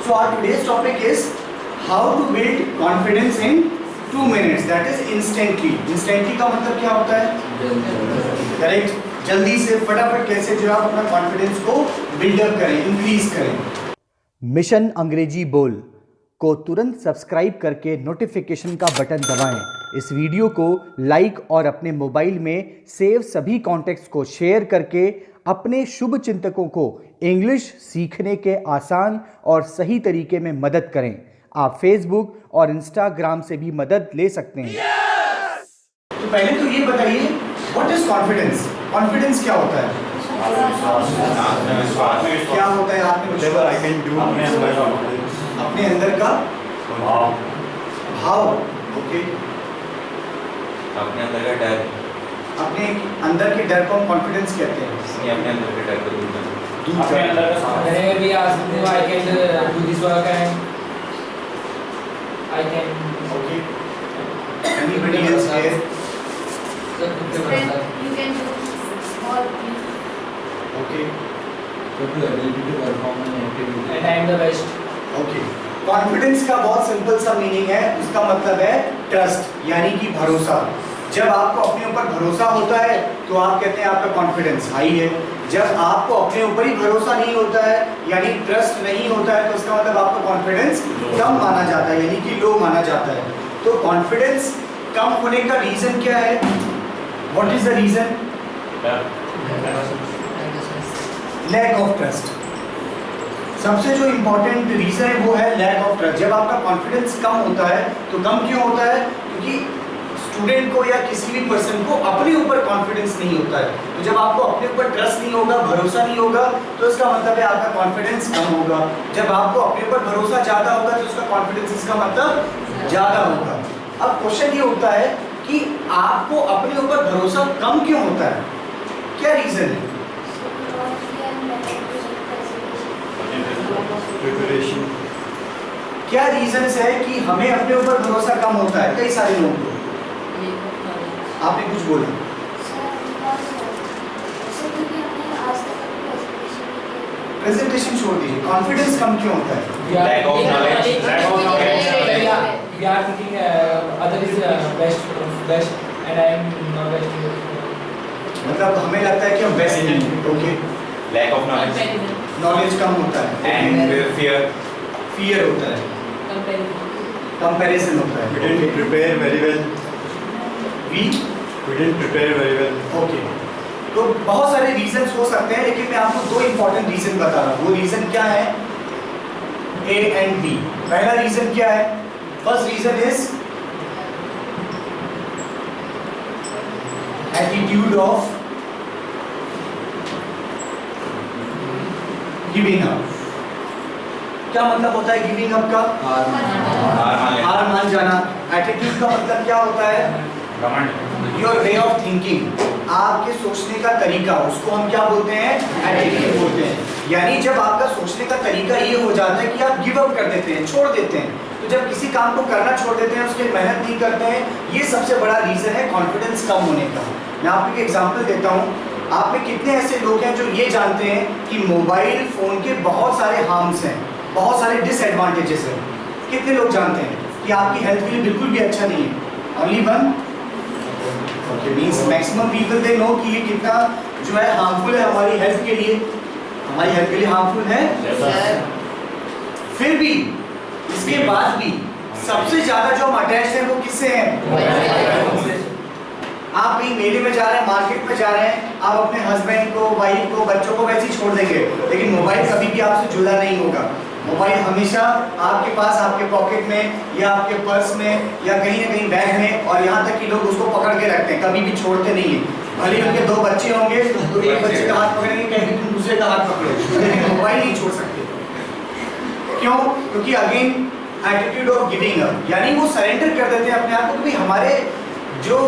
So our today's topic is how to build confidence in 2 minutes. That is instantly. Instantly का मतलब क्या होता है? Correct. जल्दी से फटाफट कैसे जो आप अपना कॉन्फिडेंस को बिल्डअप करें, इंक्रीज करें। मिशन अंग्रेजी बोल को तुरंत सब्सक्राइब करके नोटिफिकेशन का बटन दबाएं। इस वीडियो को लाइक और अपने मोबाइल में सेव सभी कॉन्टेक्ट्स को शेयर करके अपने शुभ चिंतकों को इंग्लिश सीखने के आसान और सही तरीके में मदद करें। आप फेसबुक और इंस्टाग्राम से भी मदद ले सकते हैं। तो पहले तो ये बताइए, व्हाट इज कॉन्फिडेंस? कॉन्फिडेंस क्या होता है? क्या होता है अपने अंदर का भाव। ओके, अपने अंदर का डर, अपने अंदर के डर को हम कॉन्फिडेंस कहते हैं। अपने अंदर के डर को दूर करना, अपने अंदर का सामर्थ्य भी आ सकते हैं। I can do this work and I can. Okay. Anybody else here? You can do small things. Okay. And I am the best. Okay. Confidence का बहुत सिंपल सा मीनिंग है, उसका मतलब है ट्रस्ट, यानी कि भरोसा। जब आपको अपने ऊपर भरोसा होता है तो आप कहते हैं आपका कॉन्फिडेंस हाई है। जब आपको अपने ऊपर ही भरोसा नहीं होता है, यानी ट्रस्ट नहीं होता है, तो उसका मतलब आपका कॉन्फिडेंस कम माना जाता है, यानी कि लो माना जाता है। तो कॉन्फिडेंस कम होने का रीजन क्या है? What is the reason? Lack of trust. सबसे जो इंपॉर्टेंट रीजन है वो है लैक ऑफ ट्रस्ट। जब आपका कॉन्फिडेंस कम होता है तो कम क्यों होता है? क्योंकि स्टूडेंट को या किसी भी पर्सन को अपने ऊपर कॉन्फिडेंस नहीं होता है। तो जब आपको अपने ऊपर ट्रस्ट नहीं होगा, भरोसा नहीं होगा, तो इसका मतलब है आपका कॉन्फिडेंस कम होगा। जब आपको अपने ऊपर भरोसा ज्यादा होगा तो उसका कॉन्फिडेंस इसका मतलब ज्यादा होगा। अब क्वेश्चन ये होता है कि आपको अपने ऊपर भरोसा कम क्यों होता है? क्या रीजन है? क्या रीजंस है कि हमें अपने ऊपर भरोसा कम होता है कई सारे लोगों को? आपने कुछ बोला। प्रेजेंटेशन छोड़ दीजिए, कॉन्फिडेंस कम क्यों होता है? lack of knowledge, lack of knowledge. We are thinking other is best and I am not best. मतलब हमें लगता है कि हम बेस्ट नहीं हैं। Okay, lack of knowledge knowledge कम होता है and fear. फियर होता है, कंपैरिजन होता है। We didn't prepare very well. We We didn't prepare very well. Okay, तो बहुत सारे रीजंस हो सकते हैं, लेकिन मैं आपको दो इंपॉर्टेंट रीजन बता रहा हूँ। वो रीजन क्या है? A and B. पहला रीजन क्या है? First reason is attitude of giving up. क्या मतलब होता है गिविंग अप का? हार मान जाना। एटीट्यूड का मतलब क्या होता है? योर वे ऑफ थिंकिंग, आपके सोचने का तरीका, उसको हम क्या बोलते हैं? एटीट्यूड बोलते हैं। यानी जब आपका सोचने का तरीका ये हो जाता है कि आप गिव अप कर देते हैं, छोड़ देते हैं। तो जब किसी काम को करना छोड़ देते हैं, उसके मेहनत नहीं करते हैं, ये सबसे बड़ा रीजन है कॉन्फिडेंस कम होने का। मैं आपको एक एग्जांपल देता हूँ। आप में कितने ऐसे लोग हैं जो ये जानते हैं कि मोबाइल फोन के बहुत सारे हार्म्स हैं, बहुत सारे डिसएडवांटेजेस हैं? कितने लोग जानते हैं कि आपकी हेल्थ के लिए बिल्कुल भी अच्छा नहीं है? Only one. Okay, means maximum people they know कि ये कितना जो है हार्मफुल है हमारी हेल्थ के लिए। हमारी हेल्थ के लिए हार्मफुल है। फिर भी इसके बाद भी सबसे ज्यादा जो हम अटैच हैं वो किससे हैं? आप कहीं मेले में जा रहे हैं, मार्केट में जा रहे हैं, आप अपने हस्बैंड को, वाइफ को, बच्चों को वैसे ही छोड़ देंगे, लेकिन मोबाइल कभी भी आपसे जुड़ा नहीं होगा। मोबाइल हमेशा आपके पास, आपके पॉकेट में या आपके पर्स में या कहीं ना कहीं बैग में, और यहाँ तक कि लोग उसको पकड़ के रखते हैं, कभी भी छोड़ते नहीं है। भले उनके दो बच्चे होंगे तो एक बच्चे का हाथ पकड़ेंगे, कहीं तुम दूसरे का हाथ पकड़ो, लेकिन मोबाइल नहीं छोड़ सकते। क्यों? क्योंकि again attitude of giving up, यानी वो सरेंडर कर देते हैं अपने आप को कि हमारे जो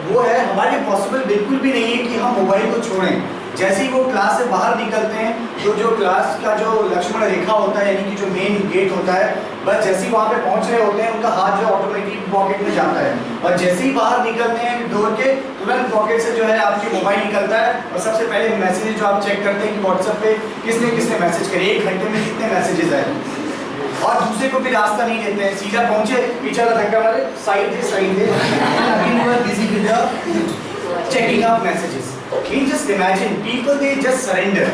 वो है, हमारे पॉसिबल बिल्कुल भी नहीं है कि हम मोबाइल को छोड़ें। जैसे ही वो क्लास से बाहर निकलते हैं तो जो क्लास का जो लक्ष्मण रेखा होता है, यानी कि जो मेन गेट होता है, बस जैसे ही वहाँ पे पहुँच रहे होते हैं उनका हाथ जो ऑटोमेटिक पॉकेट में जाता है, और जैसे ही बाहर निकलते हैं डोर के तुरंत पॉकेट से जो है आपके मोबाइल निकलता है, और सबसे पहले मैसेज जो आप चेक करते हैं कि व्हाट्सएप पे किसने किसने मैसेज करे, 1 घंटे में कितने मैसेजेस आए। और दूसरे को भी रास्ता नहीं देते हैं, सीधा पहुंचे पीछे का धक्का मारे, साइड दे again you are busy with the checking up messages. Can just imagine people they just surrender.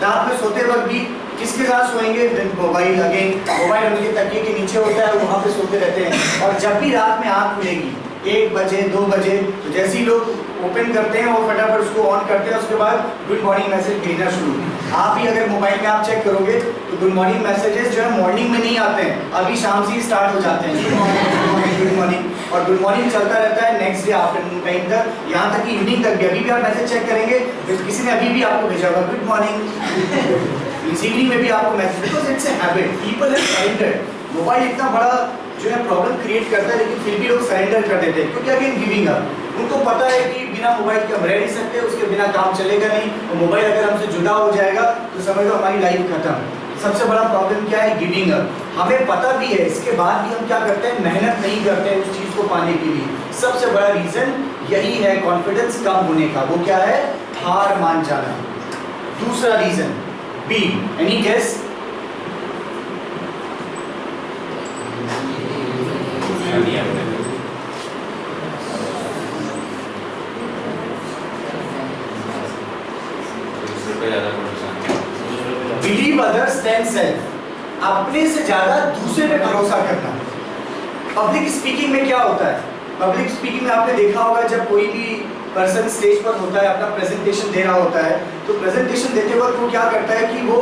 रात में सोते वक्त भी किसके साथ सोएंगे? मोबाइल। अगेन मोबाइल उनके तकिए के नीचे होता है, वहाँ पे सोते रहते हैं। और जब भी रात में आँख खुलेगी 1 बजे 2 बजे, तो जैसे ही लोग ओपन करते हैं और फटाफट उसको ऑन करते हैं, उसके बाद गुड मॉर्निंग मैसेज भेजना शुरू। आप भी अगर मोबाइल में आप चेक करोगे तो गुड मॉर्निंग मैसेजेस जो है मॉर्निंग में नहीं आते हैं, अभी शाम से ही स्टार्ट हो जाते हैं। गुड मॉर्निंग और गुड मॉर्निंग चलता रहता है नेक्स्ट डे आफ्टरनून टाइम तक, यहाँ तक कि इवनिंग तक भी। अभी भी आप मैसेज चेक करेंगे तो किसी ने अभी भी आपको भेजा होगा गुड मॉर्निंग। इस इवनिंग में भी आपको message, because it's a habit, people have surrendered. Mobile इतना बड़ा जो है प्रॉब्लम क्रिएट करता है, लेकिन फिर भी लोग सरेंडर कर देते हैं, क्योंकि अगेन गिविंग अप। उनको पता है कि बिना मोबाइल के हम रह नहीं सकते, उसके बिना काम चलेगा नहीं, और मोबाइल अगर हमसे जुड़ा हो जाएगा तो समझ लो हमारी लाइफ खत्म। सबसे बड़ा प्रॉब्लम क्या है? Giving up. हमें पता भी है, इसके बाद भी हम क्या करते हैं? मेहनत नहीं करते हैं उस चीज़ को पाने के लिए। सबसे बड़ा रीज़न यही है कॉन्फिडेंस कम होने का। वो क्या है? हार मान जाना। दूसरा reason B, any guess? Believe others than self. अपने से ज्यादा दूसरे पे भरोसा करना। पब्लिक स्पीकिंग में क्या होता है? पब्लिक स्पीकिंग में आपने देखा होगा जब कोई भी पर्सन स्टेज पर होता है, अपना प्रेजेंटेशन दे रहा होता है, तो प्रेजेंटेशन देते वक्त वो क्या करता है कि वो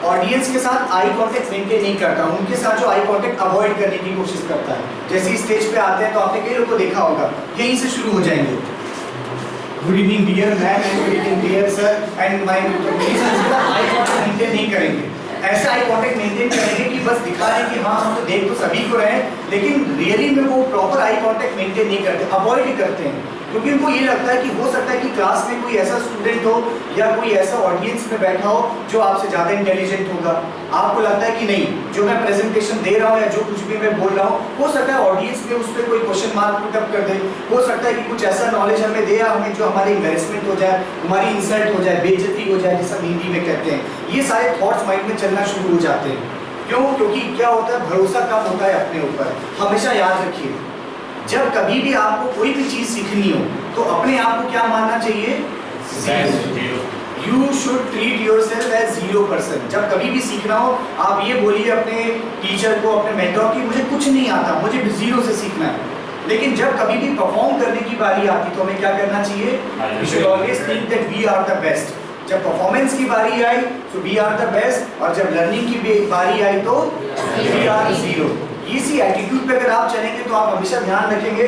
ऑडियंस के साथ आई कांटेक्ट मेंटेन नहीं करता, उनके साथ जो आई कांटेक्ट अवॉइड करने की कोशिश करता है। जैसे ही स्टेज पे आते हैं तो आपने कई लोगों को देखा होगा, यहीं से शुरू हो जाएंगे, good evening dear ma'am and good evening dear sir and my eye contact maintain नहीं करेंगे। ऐसा आई कांटेक्ट मेंटेन करेंगे कि बस दिखा रहे कि हाँ हम तो देख तो सभी को रहे हैं, लेकिन रियली में वो प्रॉपर आई कांटेक्ट मेंटेन नहीं करते, अवॉइड ही करते हैं, क्योंकि उनको ये लगता है कि हो सकता है कि क्लास में कोई ऐसा स्टूडेंट हो या कोई ऐसा ऑडियंस में बैठा हो जो आपसे ज़्यादा इंटेलिजेंट होगा। आपको लगता है कि नहीं, जो मैं प्रेजेंटेशन दे रहा हूँ या जो कुछ भी मैं बोल रहा हूँ, हो सकता है ऑडियंस में उस पर कोई क्वेश्चन मार्क पुटअप कर दे, हो सकता है कि कुछ ऐसा नॉलेज हमें दे या हमें जो हमारी एम्बैरेसमेंट हो जाए, हमारी इंसल्ट हो जाए, बेइज्जती हो जाए, जिसे हिंदी में कहते हैं। ये सारे थॉट्स माइंड में चलना शुरू हो जाते हैं। क्यों? क्योंकि क्या होता है, भरोसा कम होता है अपने ऊपर। हमेशा याद रखिए, जब कभी भी आपको कोई भी चीज़ सीखनी हो तो अपने आप को क्या मानना चाहिए? You should treat yourself as 0%। जब कभी भी सीखना हो आप ये बोलिए अपने टीचर को, अपने मेंटर की, मुझे कुछ नहीं आता, मुझे जीरो से सीखना है। लेकिन जब कभी भी परफॉर्म करने की बारी आती तो हमें क्या करना चाहिए? We should always think that we are the best। जब परफॉर्मेंस की बारी आई तो we are the best, और जब लर्निंग की बारी आई तो we are 0। इसी एटीट्यूड पे अगर आप चलेंगे तो आप हमेशा ध्यान रखेंगे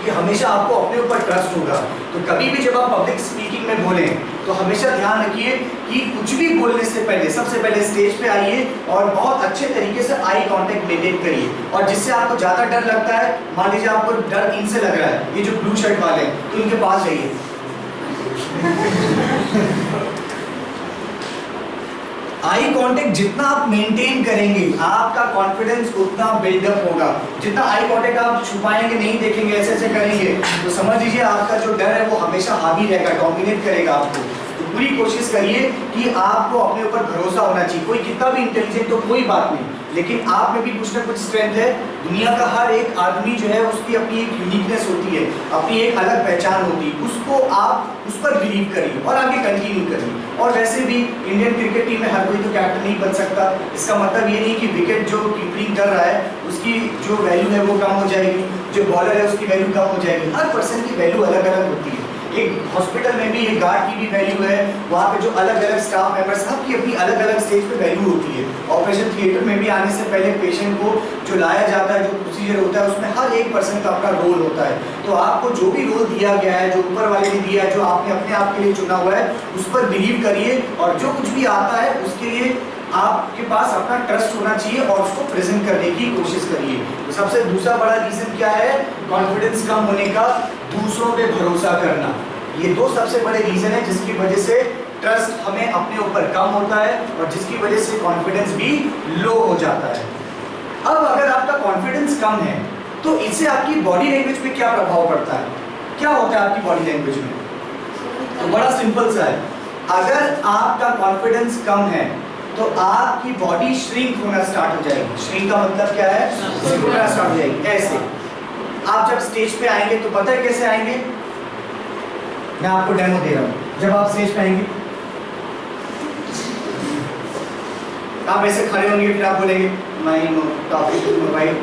कि हमेशा आपको अपने ऊपर ट्रस्ट होगा। तो कभी भी जब आप पब्लिक स्पीकिंग में बोलें तो हमेशा ध्यान रखिए कि कुछ भी बोलने से पहले सबसे पहले स्टेज पे आइए और बहुत अच्छे तरीके से आई कांटेक्ट मेंटेन करिए। और जिससे आपको ज़्यादा डर लगता है, मान लीजिए आपको डर इनसे लग रहा है, ये जो ब्लू शर्ट वाले हैं, तो इनके पास जाइए। आई कांटेक्ट जितना आप मेंटेन करेंगे आपका कॉन्फिडेंस उतना बिल्डअप होगा। जितना आई कांटेक्ट आप छुपाएंगे, नहीं देखेंगे, ऐसे ऐसे करेंगे, तो समझ लीजिए आपका जो डर है वो हमेशा हावी रहेगा, डोमिनेट करेगा आपको। तो पूरी कोशिश करिए कि आपको अपने ऊपर भरोसा होना चाहिए। कोई कितना भी इंटेलिजेंट हो कोई बात नहीं, लेकिन आप में भी कुछ ना कुछ स्ट्रेंथ है। दुनिया का हर एक आदमी जो है उसकी अपनी एक यूनिकनेस होती है, अपनी एक अलग पहचान होती है, उसको आप उस पर बिलीव करिए और आगे कंटिन्यू करिए। और वैसे भी इंडियन क्रिकेट टीम में हर कोई तो कैप्टन नहीं बन सकता। इसका मतलब ये नहीं कि विकेट जो कीपिंग कर रहा है उसकी जो वैल्यू है वो कम हो जाएगी, जो बॉलर है उसकी वैल्यू कम हो जाएगी। हर पर्सन की वैल्यू अलग अलग होती है। एक हॉस्पिटल में भी एक गार्ड की भी वैल्यू है, वहाँ पे जो अलग अलग स्टाफ मेंबर्स, सबकी अपनी अलग अलग स्टेज पे वैल्यू होती है। ऑपरेशन थिएटर में भी आने से पहले पेशेंट को जो लाया जाता है, जो प्रोसीजर होता है, उसमें हर एक पर्सन का अपना रोल होता है। तो आपको जो भी रोल दिया गया है, जो ऊपर वाले ने दिया है, जो आपने अपने आप के लिए चुना हुआ है, उस पर बिलीव करिए। और जो कुछ भी आता है उसके लिए आपके पास अपना ट्रस्ट होना चाहिए और उसको प्रेजेंट करने की कोशिश करिए। तो सबसे दूसरा बड़ा रीजन क्या है कॉन्फिडेंस कम होने का? दूसरों पे भरोसा करना। ये दो सबसे बड़े रीजन है जिसकी वजह से ट्रस्ट हमें अपने ऊपर कम होता है और जिसकी वजह से कॉन्फिडेंस भी लो हो जाता है। अब अगर आपका कॉन्फिडेंस कम है तो इससे आपकी बॉडी लैंग्वेज पे क्या प्रभाव पड़ता है? क्या होता है आपकी बॉडी लैंग्वेज में? तो बड़ा सिंपल सा है, अगर आपका कॉन्फिडेंस कम है तो आपकी बॉडी श्रिंक होना स्टार्ट हो जाएगी। श्रिंक का मतलब क्या है? श्रिंक होना स्टार्ट हो जाएगी। ऐसे आप जब स्टेज पे आएंगे तो पता है कैसे आएंगे? मैं आपको डेमो दे रहा हूँ। जब आप स्टेज पे आएंगे आप ऐसे खड़े होंगे, फिर आप बोलेंगे माई टॉपिक मोबाइल,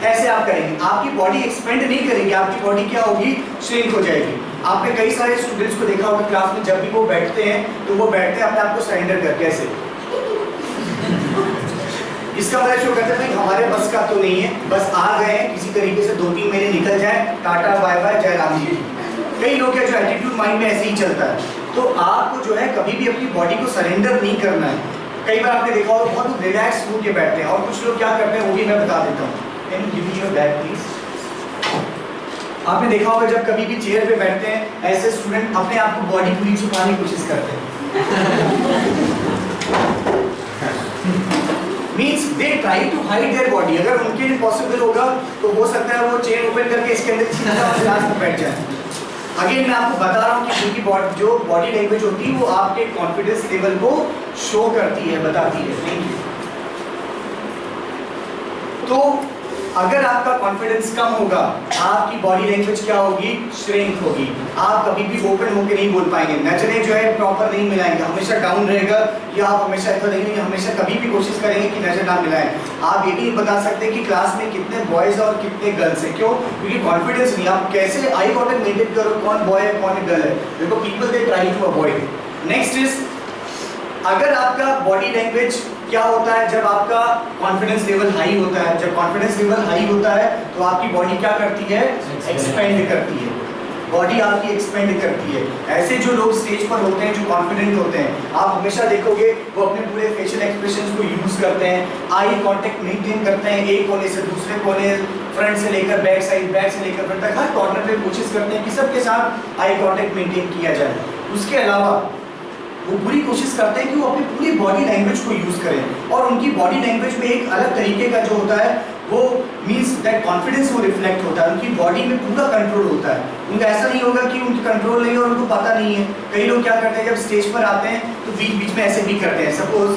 ऐसे आप करेंगे। आपकी बॉडी एक्सपेंड नहीं करेगी, आपकी बॉडी क्या होगी? श्रिंक हो जाएगी। आपने कई सारे स्टूडेंट्स को देखा होगा क्लास में, जब भी वो बैठते हैं तो वो बैठते हैं अपने आप को सरेंडर करके ऐसे। इसका मतलब शो करते हैं भाई हमारे बस का तो नहीं है, बस आ गए हैं, किसी तरीके से 2-3 महीने निकल जाए, टाटा बाय बाय जय राम जी। कई लोग क्या जो एटीट्यूड माइंड में ऐसे ही चलता है। तो आपको जो है कभी भी अपनी बॉडी को सरेंडर नहीं करना है। कई बार आपने देखा होगा बहुत रिलैक्स होकर बैठते हैं, और कुछ लोग क्या करते हैं वो भी मैं बता देता हूँ। Can you give me your bag please? आपने देखा होगा जब कभी भी चेयर पे बैठते हैं, ऐसे स्टूडेंट अपने आप को बॉडी पूरी छुपाने की कोशिश करते हैं। Means they try to hide their body. अगर उनके लिए पॉसिबल होगा तो हो सकता है वो चेयर ओपन करके इसके अंदर सीधा क्लास में बैठ जाए। अगेन मैं आपको बता रहा हूँ कि उनकी जो बॉडी लैंग्वेज होती है वो आपके कॉन्फिडेंस लेवल को शो करती है, बताती है। Thank you. तो अगर आपका कॉन्फिडेंस कम होगा, आपकी बॉडी लैंग्वेज क्या होगी? श्रिंक होगी। आप कभी भी ओपन होकर नहीं बोल पाएंगे, नजरें जो है प्रॉपर नहीं मिलाएंगे, हमेशा डाउन रहेगा, या आप हमेशा ऐसा नहीं, हमेशा कभी भी कोशिश करेंगे कि नजर ना मिलाएं। आप ये भी नहीं बता सकते कि क्लास में कितने बॉयज और कितने गर्ल्स हैं। क्यों? क्योंकि कॉन्फिडेंस नहीं। आप कैसे आई कॉन्टेक्ट मेंटेन करो, कौन बॉय है कौन गर्ल है? देखो people they try to avoid. Next is, अगर आपका बॉडी लैंग्वेज क्या होता है जब आपका कॉन्फिडेंस लेवल हाई होता है? जब कॉन्फिडेंस लेवल हाई होता है तो आपकी बॉडी क्या करती है? एक्सपेंड करती है। बॉडी आपकी एक्सपेंड करती है। ऐसे जो लोग स्टेज पर होते हैं, जो कॉन्फिडेंट होते हैं, आप हमेशा देखोगे वो अपने पूरे फेशियल एक्सप्रेशंस को यूज करते हैं, आई कांटेक्ट मेंटेन करते हैं, एक कोने से दूसरे कोने, फ्रंट से लेकर बैक साइड, बैक से लेकर फ्रंट तक, हर कॉर्नर पे कोशिश करते हैं कि सबके साथ आई कांटेक्ट मेंटेन किया जाए। उसके अलावा वो पूरी कोशिश करते हैं कि वो अपनी पूरी बॉडी लैंग्वेज को यूज करें, और उनकी बॉडी लैंग्वेज में एक अलग तरीके का जो होता है वो मीन्स दैट कॉन्फिडेंस वो रिफ्लेक्ट होता है। उनकी बॉडी में पूरा कंट्रोल होता है। उनका ऐसा नहीं होगा कि उनकी कंट्रोल नहीं है और उनको पता नहीं है। कई लोग क्या करते हैं जब स्टेज पर आते हैं तो बीच बीच में ऐसे भी करते हैं। सपोज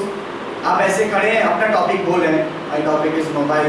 आप ऐसे खड़े हैं, अपना टॉपिक बोल रहे हैं, my topic is mobile,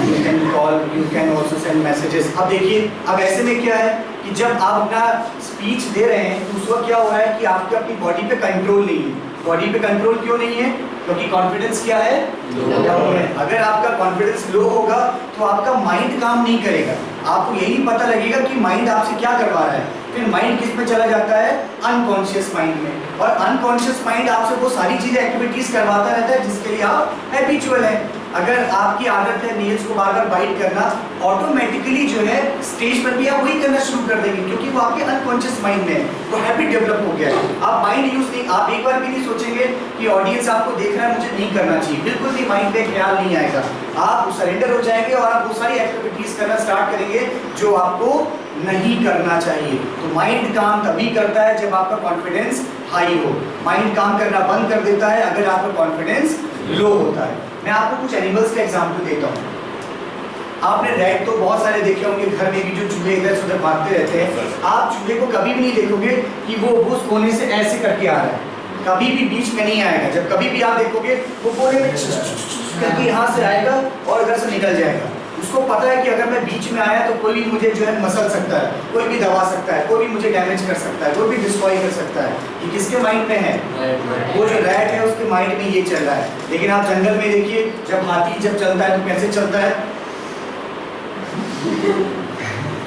you can call, you can also send messages. अब देखिए, अब ऐसे में क्या है कि जब आप अपना स्पीच दे रहे हैं तो उस वक्त क्या हो रहा है कि आपके अपनी बॉडी पे कंट्रोल नहीं है। बॉडी पे कंट्रोल क्यों नहीं है? क्योंकि कॉन्फिडेंस क्या है? लो है। अगर आपका कॉन्फिडेंस लो होगा तो आपका माइंड काम नहीं करेगा। आपको यही पता लगेगा कि माइंड आपसे क्या करवा रहा है। फिर माइंड किस में चला जाता है? अनकॉन्शियस माइंड में। और अनकॉन्शियस माइंड आपसे वो सारी चीजें एक्टिविटीज करवाता रहता है जिसके लिए आप हैबिचुअल हैं। अगर आपकी आदत है नेल्स को बार बार बाइट करना, ऑटोमेटिकली जो है स्टेज पर भी आप वही करना शुरू कर देंगे, क्योंकि वो आपके अनकॉन्शियस माइंड में है, वो हैबिट डेवलप हो गया है। आप माइंड यूज नहीं, आप एक बार भी नहीं सोचेंगे कि ऑडियंस आपको देख रहा है, मुझे नहीं करना चाहिए। बिल्कुल भी माइंड में ख्याल नहीं आएगा। आप सरेंडर हो जाएंगे और आप वो सारी एक्टिविटीज करना स्टार्ट करेंगे जो आपको नहीं करना चाहिए। तो माइंड काम तभी करता है जब आपका कॉन्फिडेंस हाई हो। माइंड काम करना बंद कर देता है अगर आपका कॉन्फिडेंस लो होता है। मैं आपको कुछ एनिमल्स का एग्जांपल देता हूँ। आपने रैट तो बहुत सारे देखे होंगे, घर में भी जो चूहे इधर से उधर भागते रहते हैं। आप चूहे को कभी भी नहीं देखोगे कि वो उस कोने से ऐसे करके आ रहा है, कभी भी बीच में नहीं आएगा। जब कभी भी आप देखोगे वो कोने में करके यहाँ से आएगा और इधर से निकल जाएगा। उसको पता है कि अगर मैं बीच में आया तो कोई भी मुझे जो है मसल सकता है, कोई भी दबा सकता है, कोई भी मुझे डैमेज कर सकता है, कोई भी डिस्ट्रॉय कर सकता है। ये किसके माइंड में है? वो जो रैट है उसके माइंड में ये चल रहा है। लेकिन आप जंगल में देखिए, जब हाथी जब चलता है तो कैसे चलता है?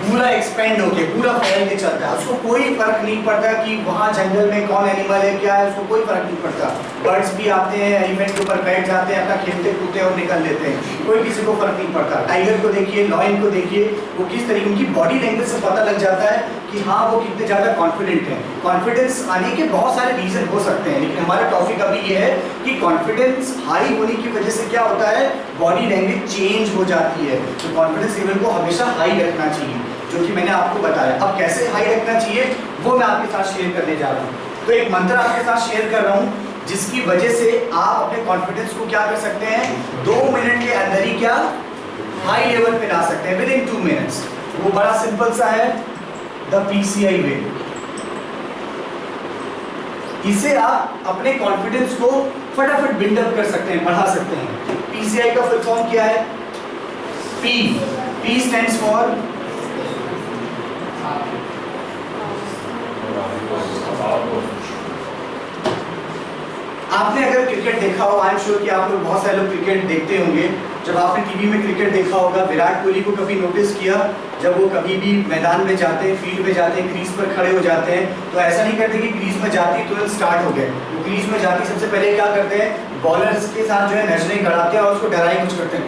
पूरा एक्सपेंड होके, पूरा फैल के चलता है। उसको कोई फर्क नहीं पड़ता कि वहाँ जंगल में कौन एनिमल है, क्या है, उसको कोई फर्क नहीं पड़ता। बर्ड्स भी आते हैं, एलिफेंट के ऊपर बैठ जाते हैं, अपना खेलते कूदते और निकल लेते हैं, कोई किसी को फर्क नहीं पड़ता। टाइगर को देखिए, लॉयन को देखिए, वो किस तरीके, उनकी बॉडी लैंग्वेज से पता लग जाता है कि हाँ वो कितने ज़्यादा कॉन्फिडेंट हैं। कॉन्फिडेंस आने के बहुत सारे रीजन हो सकते हैं, लेकिन हमारा टॉपिक अभी ये है कि कॉन्फिडेंस हाई होने की वजह से क्या होता है, बॉडी लैंग्वेज चेंज हो जाती है। तो कॉन्फिडेंस लेवल को हमेशा हाई रखना चाहिए, जो कि मैंने आपको बताया। अब कैसे हाई रखना चाहिए वो मैं आपके साथ शेयर करने जा रहा हूँ। तो एक मंत्र आपके साथ शेयर कर रहा हूँ जिसकी वजह से आप अपने कॉन्फिडेंस को क्या कर सकते हैं, 2 मिनट के अंदर ही क्या हाई लेवल पे ला सकते हैं, विद इन 2 मिनट्स। वो बड़ा सिंपल सा है, द PCI वे। इससे आप अपने कॉन्फिडेंस को फटाफट बिल्डअप कर सकते हैं, बढ़ा सकते हैं। PCI का फुल फॉर्म क्या है? P स्टैंड्स फॉर आपने अगर क्रिकेट देखा हो, आई एम श्योर कि आप लोग बहुत सारे लोग क्रिकेट देखते होंगे। जब आपने टीवी में क्रिकेट देखा होगा, विराट कोहली को कभी नोटिस किया जब वो कभी भी मैदान में जाते हैं, फील्ड में जाते हैं, क्रीज पर खड़े हो जाते हैं, तो ऐसा नहीं करते कि क्रीज में जाते ही तुरंत स्टार्ट हो गए। वो क्रीज में जाते ही सबसे पहले क्या करते हैं, बॉलर्स के साथ जो है नजरें गड़ाते हैं और उसको डराई कुछ करते हैं।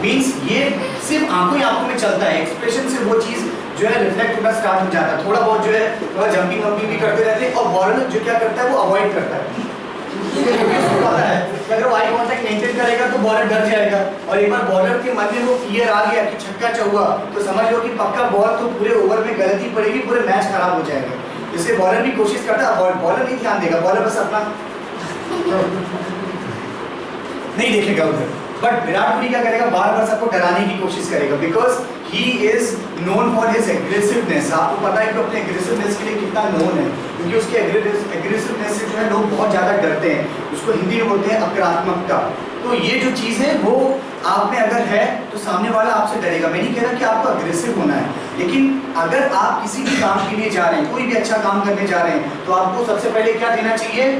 मीन्स ये सिर्फ आंखों ही आंखों में चलता है, एक्सप्रेशन से वो चीज जो है रिफ्लेक्ट होना स्टार्ट हो जाता है। थोड़ा बहुत जो है थोड़ा जंपिंग वंपिंग भी करते रहते हैं और बॉलर जो क्या करता है वो अवॉइड करता है। पता है अगर वो आई कांटेक्ट मेंटेन करेगा तो बॉलर डर जाएगा, और एक बार बॉलर के मन में वो फियर आ गया कि छक्का चौका, तो समझ लो कि पक्का बॉल तो पूरे ओवर में गलती पड़ेगी, पूरे मैच खराब हो जाएगा। इसलिए बॉलर भी कोशिश करता है, बॉलर नहीं ध्यान देगा, बॉलर बस अपना नहीं देखेगा उधर। बट विराट कोहली क्या करेगा, बार बार सबको डराने की कोशिश करेगा, because he is known for his aggressiveness. आपको पता है कि अपने एग्रेसिवनेस के लिए कितना नोन है, क्योंकि उसके एग्रेसिवनेस से जो है लोग बहुत ज़्यादा डरते हैं। उसको हिंदी में बोलते हैं आक्रामकता। तो ये जो चीज़ है वो आप में अगर है तो सामने वाला आपसे डरेगा। मैं नहीं कह रहा कि आपको अग्रेसिव होना है, लेकिन अगर आप किसी भी काम के लिए जा रहे हैं, कोई भी अच्छा काम करने जा रहे हैं, तो आपको सबसे पहले क्या देना चाहिए,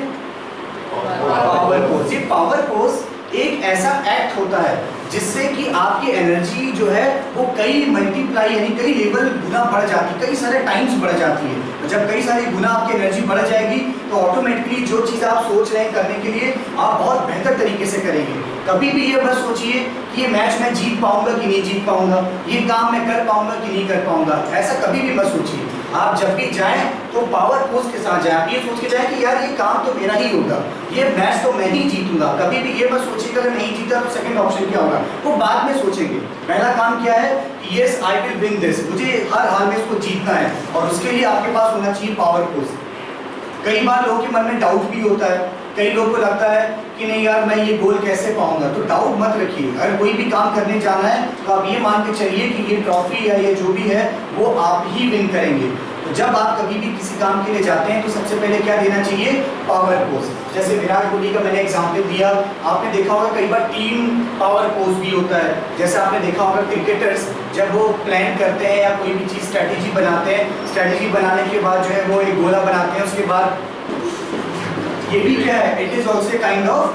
पावर पोज। ये पावर पोज एक ऐसा एक्ट होता है जिससे कि आपकी एनर्जी जो है वो कई मल्टीप्लाई यानी कई लेवल गुना बढ़ जाती है, कई सारे टाइम्स बढ़ जाती है। जब कई सारी गुना आपकी एनर्जी बढ़ जाएगी तो ऑटोमेटिकली जो चीज़ आप सोच रहे हैं करने के लिए आप बहुत बेहतर तरीके से करेंगे। कभी भी ये बस सोचिए कि ये मैच मैं जीत पाऊंगा कि नहीं जीत पाऊंगा, ये काम मैं कर पाऊंगा कि नहीं कर पाऊंगा, ऐसा कभी भी मत सोचिए। आप जब भी जाएं तो पावर पोज के साथ जाएं। आप ये सोच के जाएं कि यार ये काम तो मेरा ही होगा, ये मैच तो मैं ही जीतूंगा। कभी भी ये मत सोचिएगा अगर नहीं जीता तो सेकंड ऑप्शन क्या होगा, वो बाद में सोचेंगे। पहला काम क्या है कि yes I will win this, मुझे हर हाल में इसको जीतना है, और उसके लिए आपके पास होना चाहिए पावर पोज। कई बार लोगों के मन में डाउट भी होता है, कई लोगों को लगता है कि नहीं यार मैं ये गोल कैसे पाऊंगा, तो डाउट मत रखिए। अगर कोई भी काम करने जाना है तो आप ये मान के चलिए कि ये ट्रॉफी या ये जो भी है वो आप ही विन करेंगे। तो जब आप कभी भी किसी काम के लिए जाते हैं तो सबसे पहले क्या देना चाहिए, पावर पोज। जैसे विराट कोहली का मैंने एग्जाम्पल दिया, आपने देखा होगा कई बार टीम पावर पोज भी होता है। जैसे आपने देखा होगा क्रिकेटर्स जब वो प्लान करते हैं या कोई भी चीज़ स्ट्रैटेजी बनाते हैं, स्ट्रैटेजी बनाने के बाद जो है वो एक गोला बनाते हैं, उसके बाद ये भी क्या है, it is also kind of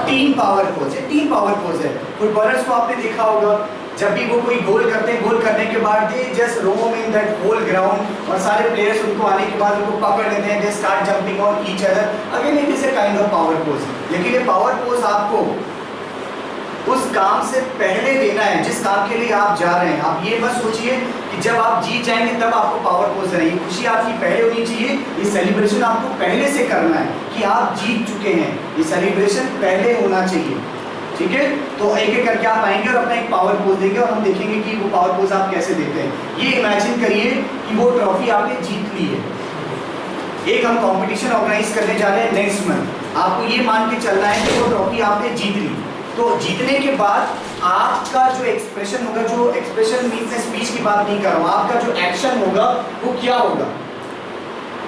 team power pose है, टीम पावर पोज है। फुटबॉलर्स को आपने देखा होगा जब भी वो कोई गोल करते हैं, गोल करने के बाद they just roam in that whole ground, और सारे प्लेयर्स उनको आने के बाद उनको पकड़ लेते हैं, they start jumping on each other, again it is a kind of power pose. लेकिन ये पावर पोज आपको उस काम से पहले देना है जिस काम के लिए आप जा रहे हैं। आप ये मत सोचिए कि जब आप जीत जाएंगे तब आपको पावर पोज देना है। ये खुशी आपकी पहले होनी चाहिए, ये सेलिब्रेशन आपको पहले से करना है कि आप जीत चुके हैं, ये सेलिब्रेशन पहले होना चाहिए। ठीक है, तो एक एक करके आप आएंगे और अपना एक पावर पोज देंगे और हम देखेंगे कि वो पावर पोज आप कैसे देते हैं। ये इमेजिन करिए कि वो ट्रॉफी आपने जीत ली है। एक हम कंपटीशन ऑर्गेनाइज करने जा रहे हैं नेक्स्ट मंथ, आपको ये मान के चलना है कि वो ट्रॉफी आपने जीत ली। तो जीतने के बाद आपका जो एक्सप्रेशन होगा, जो एक्सप्रेशन मीन्स मैं स्पीच की बात नहीं कर रहा हूँ, आपका जो एक्शन होगा वो क्या होगा,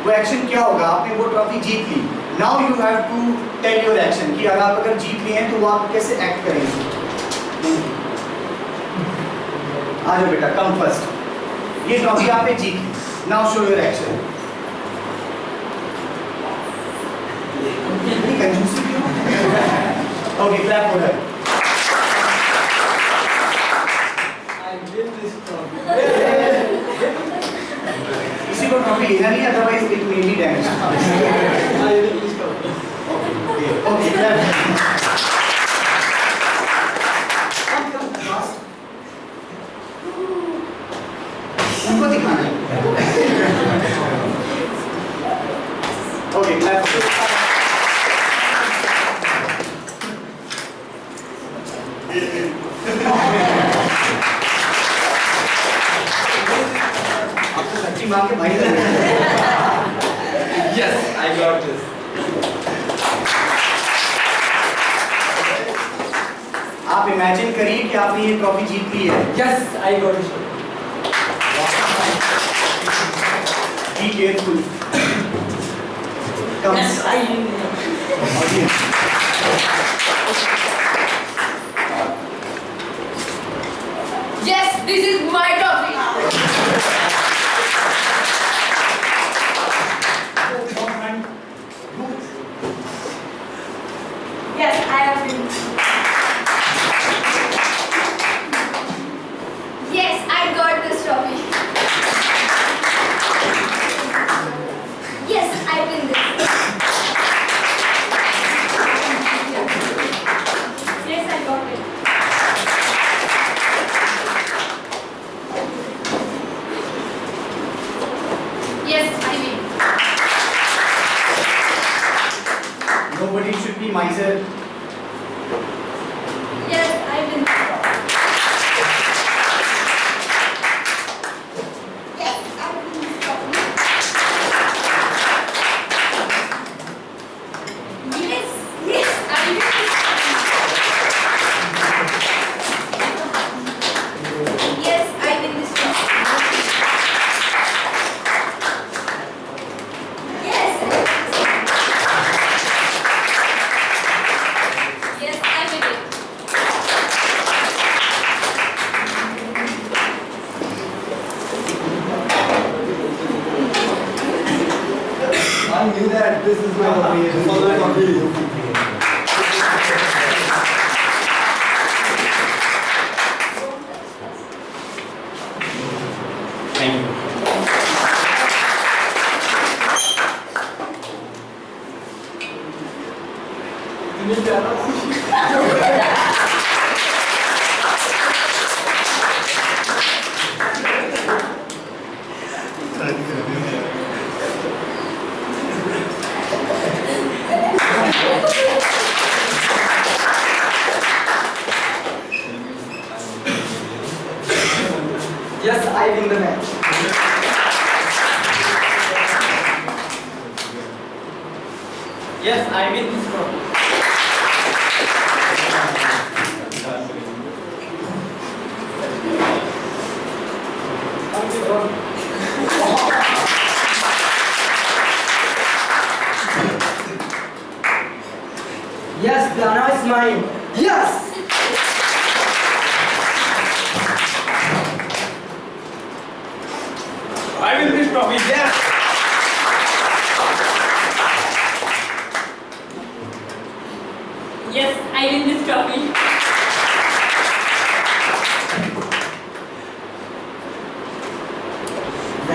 वो एक्शन क्या होगा, आपने वो ट्रॉफी जीत ली। Now you have to tell your action कि अगर आप अगर जीत लिए हैं तो वो आप कैसे एक्ट करेंगे। आ जाओ बेटा, कम फर्स्ट, ये ट्रॉफी आपने जीत ली, नाउ शो योर एक्शन। कंजूसी क्यों? Okay, clap for her. इसी को ट्रॉफी लेना नहीं, otherwise it may be damage. Okay, clap. उनको दिखाना है। Okay, clap. आपको सच्ची मांग के भाई Yes, I got this. आप इमेजिन करिए कि आपने ये ट्रॉफी जीत ली है। Yes, I got it. Be careful. comes. Yes, this is my trophy. Yes, I have been. Yes, I got this trophy. Yes, I win this. Yes, I got it. Yes, I win. Nobody should be miser. Yes, I win. Yes, I win this trophy. Yes, yes, I win this trophy. Yes, I win this trophy. Yes. Yes, I win it. I knew that this is going to be a follow-up. Thank you. Yes, I win the match. Yes, I win this trophy. Yes, the honor is mine. Yes. I win this trophy. Yes. Yes, I win this trophy.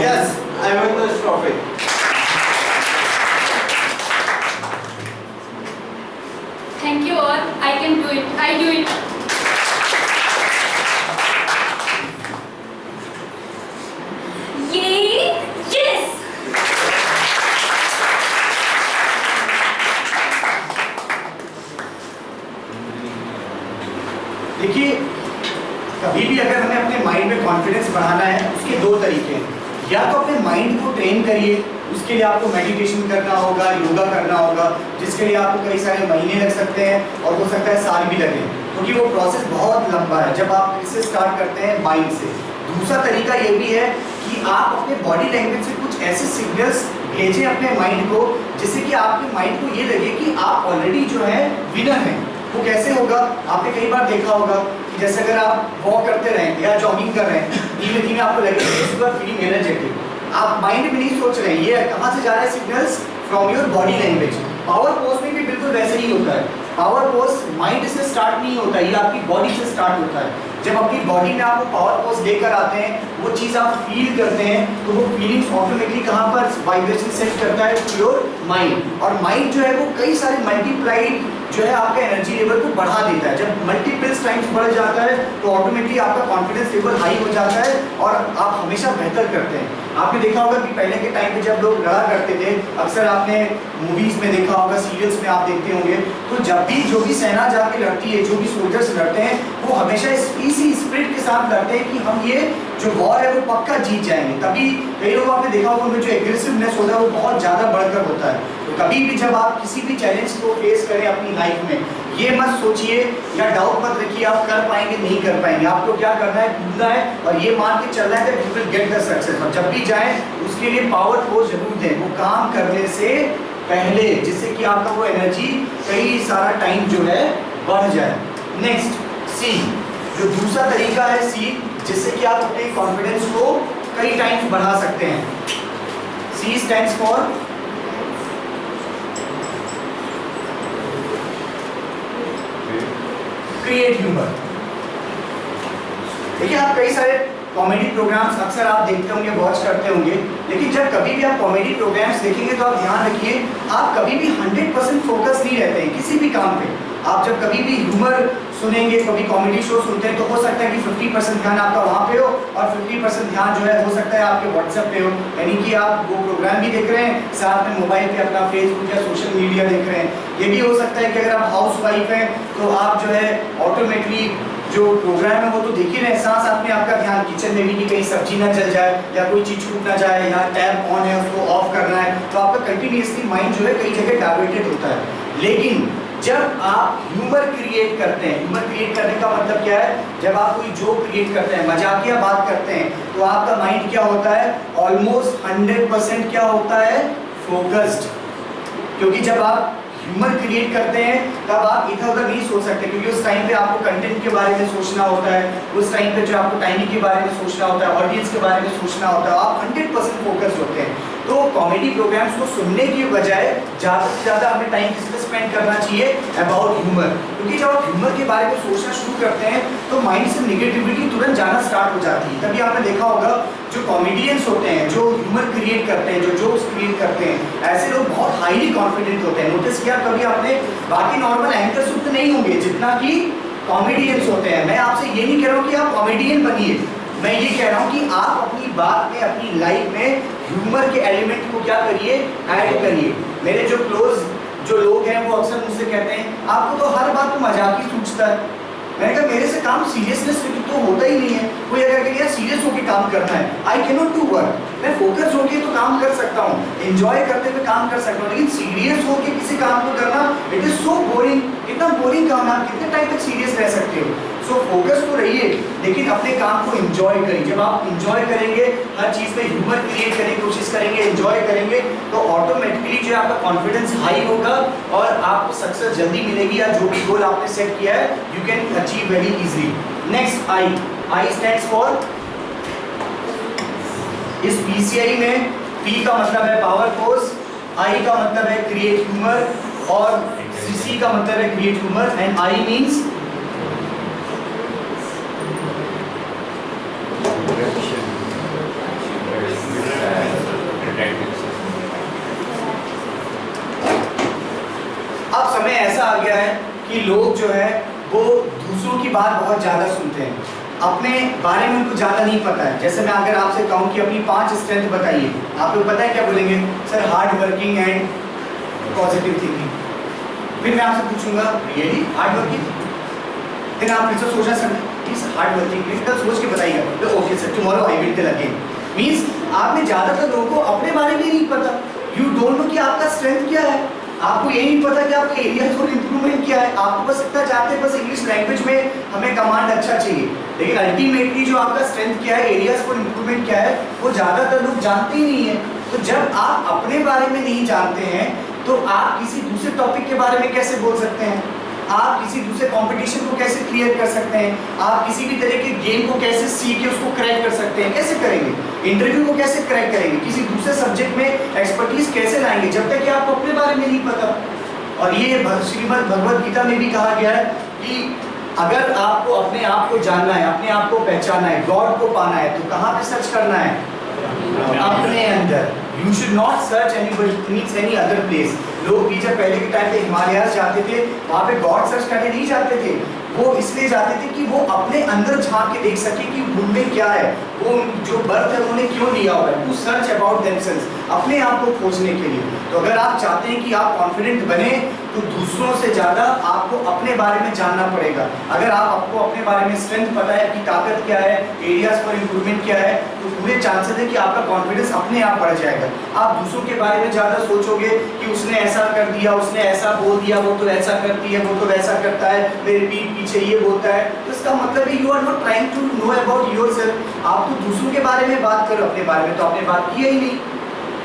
Yes, I won this trophy. Thank you all. I can do it. I do it. Yay! Yes! देखिए, कभी भी अगर हमें अपने mind में confidence बढ़ाना है, उसके दो तरीके हैं। या तो अपने माइंड को ट्रेन करिए, उसके लिए आपको मेडिटेशन करना होगा, योगा करना होगा, जिसके लिए आपको कई सारे महीने लग सकते हैं और हो सकता है साल भी लगे, क्योंकि वो प्रोसेस बहुत लंबा है जब आप इससे स्टार्ट करते हैं माइंड से। दूसरा तरीका ये भी है कि आप अपने बॉडी लैंग्वेज से कुछ ऐसे सिग्नल्स भेजें अपने माइंड को, जिससे कि आपके माइंड को ये लगे कि आप ऑलरेडी जो है विनर हैं। वो कैसे होगा? आपने कई बार देखा होगा कि जैसे अगर आप वॉक करते रहें या जॉगिंग कर रहे हैं, धीमे धीमे आपको लगेगा फीलिंग एनर्जेटिक। आप माइंड में नहीं सोच रहे हैं ये कहाँ से जा रहे हैं signals, from your body language. Power pose में भी बिल्कुल वैसे ही होता है। पावर पोज माइंड से स्टार्ट नहीं होता, ये आपकी बॉडी से स्टार्ट होता है। जब अपनी बॉडी में आप वो पावर पोज लेकर आते हैं, वो चीज़ आप फील करते हैं, तो वो फीलिंग्स ऑटोमेटिकली कहाँ पर वाइब्रेशन सेट करता है टू योर माइंड। और माइंड जो है वो कई सारे मल्टीप्लाइड जो है आपका एनर्जी लेवल को बढ़ा देता है। जब मल्टीपल्स टाइम्स बढ़ जाता है तो ऑटोमेटिकली आपका कॉन्फिडेंस लेवल हाई हो जाता है और आप हमेशा बेहतर करते हैं। आपने देखा होगा कि पहले के टाइम पे जब लोग लड़ा करते थे, अक्सर आपने मूवीज में देखा होगा, सीरियल्स में आप देखते होंगे, तो जब भी जो भी सेना जाके लड़ती है, जो भी सोल्जर्स लड़ते हैं, वो हमेशा इसी स्पिरिट के साथ लड़ते हैं कि हम ये जो वॉर है वो पक्का जीत जाएंगे। तभी कई लोग आपने देखा होगा उनमें जो एग्रेसिवनेस होता है वो बहुत ज़्यादा बढ़कर होता है। तो कभी भी जब आप किसी भी चैलेंज को फेस करें अपनी लाइफ में, ये मत सोचिए या डाउट मत रखिए आप कर पाएंगे नहीं कर पाएंगे। आपको क्या करना है, कूदना है और ये मान के चलना है कि you will get the success. और जब भी जाएं उसके लिए पावर को जरूर दें, वो काम करने से पहले, जिससे कि आपका वो एनर्जी कई सारा टाइम जो है बढ़ जाए। नेक्स्ट सी, जो दूसरा तरीका है सी, जिससे कि आप अपने कॉन्फिडेंस को कई टाइम्स बढ़ा सकते हैं। C stands for create humour. देखिए, आप कई सारे कॉमेडी प्रोग्राम्स अक्सर आप देखते होंगे, वॉच करते होंगे, लेकिन जब कभी भी आप कॉमेडी प्रोग्राम्स देखेंगे तो आप ध्यान रखिए, आप कभी भी 100% फोकस नहीं रहते हैं किसी भी काम पे। आप जब कभी भी ह्यूमर सुनेंगे, कभी कॉमेडी शो सुनते हैं, तो हो सकता है कि 50% ध्यान आपका वहाँ पे हो और 50% ध्यान जो है हो सकता है आपके व्हाट्सएप पे हो, यानी कि आप वो प्रोग्राम भी देख रहे हैं, साथ में मोबाइल पे अपना फेसबुक या सोशल मीडिया देख रहे हैं। ये भी हो सकता है कि अगर आप हाउस वाइफ हैं तो आप जो है ऑटोमेटिकली जो प्रोग्राम है वो तो देख ही रहे हैं, साथ साथ में आपका ध्यान किचन में भी कि कहीं सब्जी ना जल जाए या कोई चीज छूट ना जाए, या टैब ऑन है उसको ऑफ करना है, तो आपका कंटिन्यूसली माइंड जो है कई जगह डाइवर्टेड होता है। लेकिन जब आप ह्यूमर क्रिएट करते हैं, ह्यूमर क्रिएट करने का मतलब क्या है, जब आप कोई जोक क्रिएट करते हैं, मजाकिया बात करते हैं, तो आपका माइंड क्या होता है, ऑलमोस्ट 100% क्या होता है, फोकस्ड। क्योंकि जब आप ह्यूमर क्रिएट करते हैं तब आप इधर उधर नहीं सोच सकते, क्योंकि उस टाइम पे आपको कंटेंट के बारे में सोचना होता है, उस टाइम पे जो आपको टाइमिंग के बारे में सोचना होता है, ऑडियंस के बारे में सोचना होता है, आप 100% फोकस होते हैं। तो कॉमेडी प्रोग्राम्स को सुनने की बजाय ज़्यादा से ज़्यादा हमें टाइम किस पे स्पेंड करना चाहिए, अबाउट ह्यूमर। क्योंकि जब आप ह्यूमर के बारे में सोचना शुरू करते हैं तो माइंड से निगेटिविटी तुरंत जाना स्टार्ट हो जाती है। तभी आपने देखा होगा जो कॉमेडियंस होते हैं, जो ह्यूमर क्रिएट करते हैं, जो जोक्स क्रिएट करते हैं, ऐसे लोग बहुत हाईली कॉन्फिडेंट होते हैं। नोटिस किया कभी आपने, बाकी नॉर्मल एंकर्स उतने नहीं होंगे जितना कि कॉमेडियंस होते हैं। मैं आपसे ये नहीं कह रहा हूँ कि आप कॉमेडियन बनिए, मैं ये कह रहा हूँ कि आप अपनी बात में, अपनी लाइफ में ह्यूमर के एलिमेंट को क्या करिए, ऐड करिए। मेरे जो क्लोज जो लोग हैं वो अक्सर मुझसे कहते हैं आपको तो हर बात को मजाक ही सूझता है। मैंने कहा मेरे से काम सीरियसनेस तो होता ही नहीं है। कोई अगर कहे सीरियस होकर काम करना है, I can not do work. मैं फोकस होकर तो काम कर सकता हूँ, एंजॉय करते हुए काम कर सकता हूँ, लेकिन सीरियस होकर किसी काम को करना, इट इज सो बोरिंग। इतना बोरिंग काम है, आप कितने टाइम तक सीरियस रह सकते हो। सो फोकस तो रहिए, लेकिन अपने काम को एंजॉय करिए। जब आप एंजॉय करेंगे, हर चीज़ में ह्यूमर क्रिएट करने की कोशिश करेंगे, एंजॉय करेंगे, तो ऑटोमेटिकली जो आपका कॉन्फिडेंस हाई होगा और आपको सक्सेस जल्दी मिलेगी, या जो भी गोल आपने सेट किया है you can achieve very easily. Next I, I stands for, इस PCI में P का मतलब है पावर फोर्स, I का मतलब है क्रिएट ह्यूमर, और CC का मतलब है create humour, and I means अब समय ऐसा आ गया है कि लोग जो है वो दूसरों की बात बहुत ज़्यादा सुनते हैं, अपने बारे में उनको ज़्यादा नहीं पता है। जैसे मैं अगर आपसे कहूँ कि अपनी 5 स्ट्रेंथ बताइए, आप लोग पता है क्या बोलेंगे, sir hard working and positive thinking. फिर मैं आपसे पूछूंगा रियली हार्ड वर्किंग, फिर आप फिर से सोचा sir please hard working, please कल सोच के बताइएगा, तो okay sir tomorrow I will tell again. Means आपने ज़्यादातर लोगों को अपने बारे में नहीं पता, यू डोंट नो कि आपका स्ट्रेंथ क्या है, आपको ये नहीं पता कि आपके एरिया फॉर इम्प्रूवमेंट क्या है। आपको बस इतना चाहते हैं बस इंग्लिश लैंग्वेज में हमें कमांड अच्छा चाहिए, लेकिन अल्टीमेटली जो आपका स्ट्रेंथ क्या है, एरियाज फॉर इम्प्रूवमेंट क्या है, वो ज़्यादातर लोग जानते ही नहीं है। तो जब आप अपने बारे में नहीं जानते हैं तो आप किसी दूसरे टॉपिक के बारे में कैसे बोल सकते हैं, आप किसी दूसरे कंपटीशन को कैसे क्लियर कर सकते हैं, आप किसी भी तरह के गेम को कैसे सीख के उसको क्रैक कर सकते हैं, कैसे करेंगे, इंटरव्यू को कैसे क्रैक करेंगे, किसी दूसरे सब्जेक्ट में एक्सपर्टीज कैसे लाएंगे जब तक कि आपको अपने बारे में नहीं पता। और ये श्रीमद् भगवद गीता में भी कहा गया है कि अगर आपको अपने आप को जानना है, अपने आप को पहचानना है, गॉड को पाना है, तो कहाँ पे सर्च करना है, अपने अंदर। You should not search any other place. लोग भी जब पहले के टाइम पे हिमालयाज जाते थे, वहाँ पे गॉड सर्च करने नहीं जाते थे, वो इसलिए जाते थे कि वो अपने अंदर झांक के देख सके कि उनमें क्या है, वो जो बर्थ है उन्होंने क्यों लिया हुआ है, टू सर्च अबाउट देमसेल्व्स, अपने आप को खोजने के लिए। तो अगर आप चाहते हैं कि आप कॉन्फिडेंट बने तो दूसरों से ज़्यादा आपको अपने बारे में जानना पड़ेगा। अगर आपको अपने बारे में स्ट्रेंथ पता है, आपकी ताकत क्या है, एरियाज फॉर इम्प्रूवमेंट क्या है, तो पूरे चांसेस है कि आपका कॉन्फिडेंस अपने आप बढ़ जाएगा। आप दूसरों के बारे में ज़्यादा सोचोगे कि उसने ऐसा कर दिया, उसने ऐसा बोल दिया, वो तो ऐसा करती है, वो तो वैसा करता है, मेरे पीठ पीछे ये बोलता है, तो इसका मतलब है you are not trying to know about yourself. आप तो दूसरों के बारे में बात करो, अपने बारे में तो आपने बात की ही नहीं।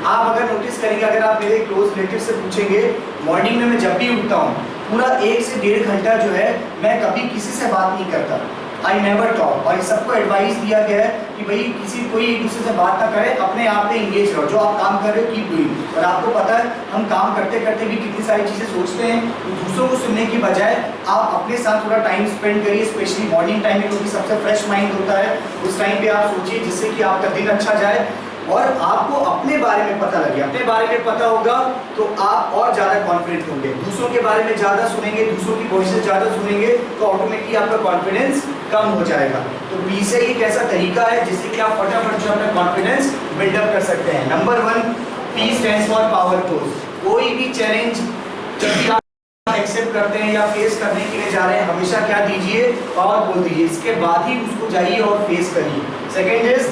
आप अगर नोटिस करेंगे, अगर आप मेरे क्लोज रिलेटिव से पूछेंगे, मॉर्निंग में मैं जब भी उठता हूँ पूरा 1 से 1.5 घंटा जो है मैं कभी किसी से बात नहीं करता, आई नेवर टॉक। और सबको एडवाइस दिया गया है कि भाई कोई एक दूसरे से बात ना करे, अपने आप में इंगेज रहो, जो आप काम कर रहे हो कीप डूइंग। और आपको पता है हम काम करते करते भी कितनी सारी चीज़ें सोचते हैं, तो दूसरों को सुनने की बजाय आप अपने साथ थोड़ा टाइम स्पेंड करिए, स्पेशली मॉर्निंग टाइम में, क्योंकि सबसे फ्रेश माइंड होता है उस टाइम पे। आप सोचिए जिससे कि आपका दिन अच्छा जाए और आपको अपने बारे में पता लगे। अपने बारे में पता होगा तो आप और ज़्यादा कॉन्फिडेंट होंगे। दूसरों के बारे में ज़्यादा सुनेंगे, दूसरों की वॉइसेस ज़्यादा सुनेंगे तो ऑटोमेटिकली आपका कॉन्फिडेंस कम हो जाएगा। तो पीछे एक ऐसा तरीका है जिससे कि आप फटाफट जो अपना कॉन्फिडेंस बिल्डअप कर सकते हैं। Number 1, P stands for power pose. कोई भी चैलेंज जब भी आप एक्सेप्ट करते हैं या फेस करने के लिए जा रहे हैं, हमेशा क्या दीजिए, पावर पोज दीजिए, इसके बाद ही उसको जाइए और फेस करिए। सेकेंड इज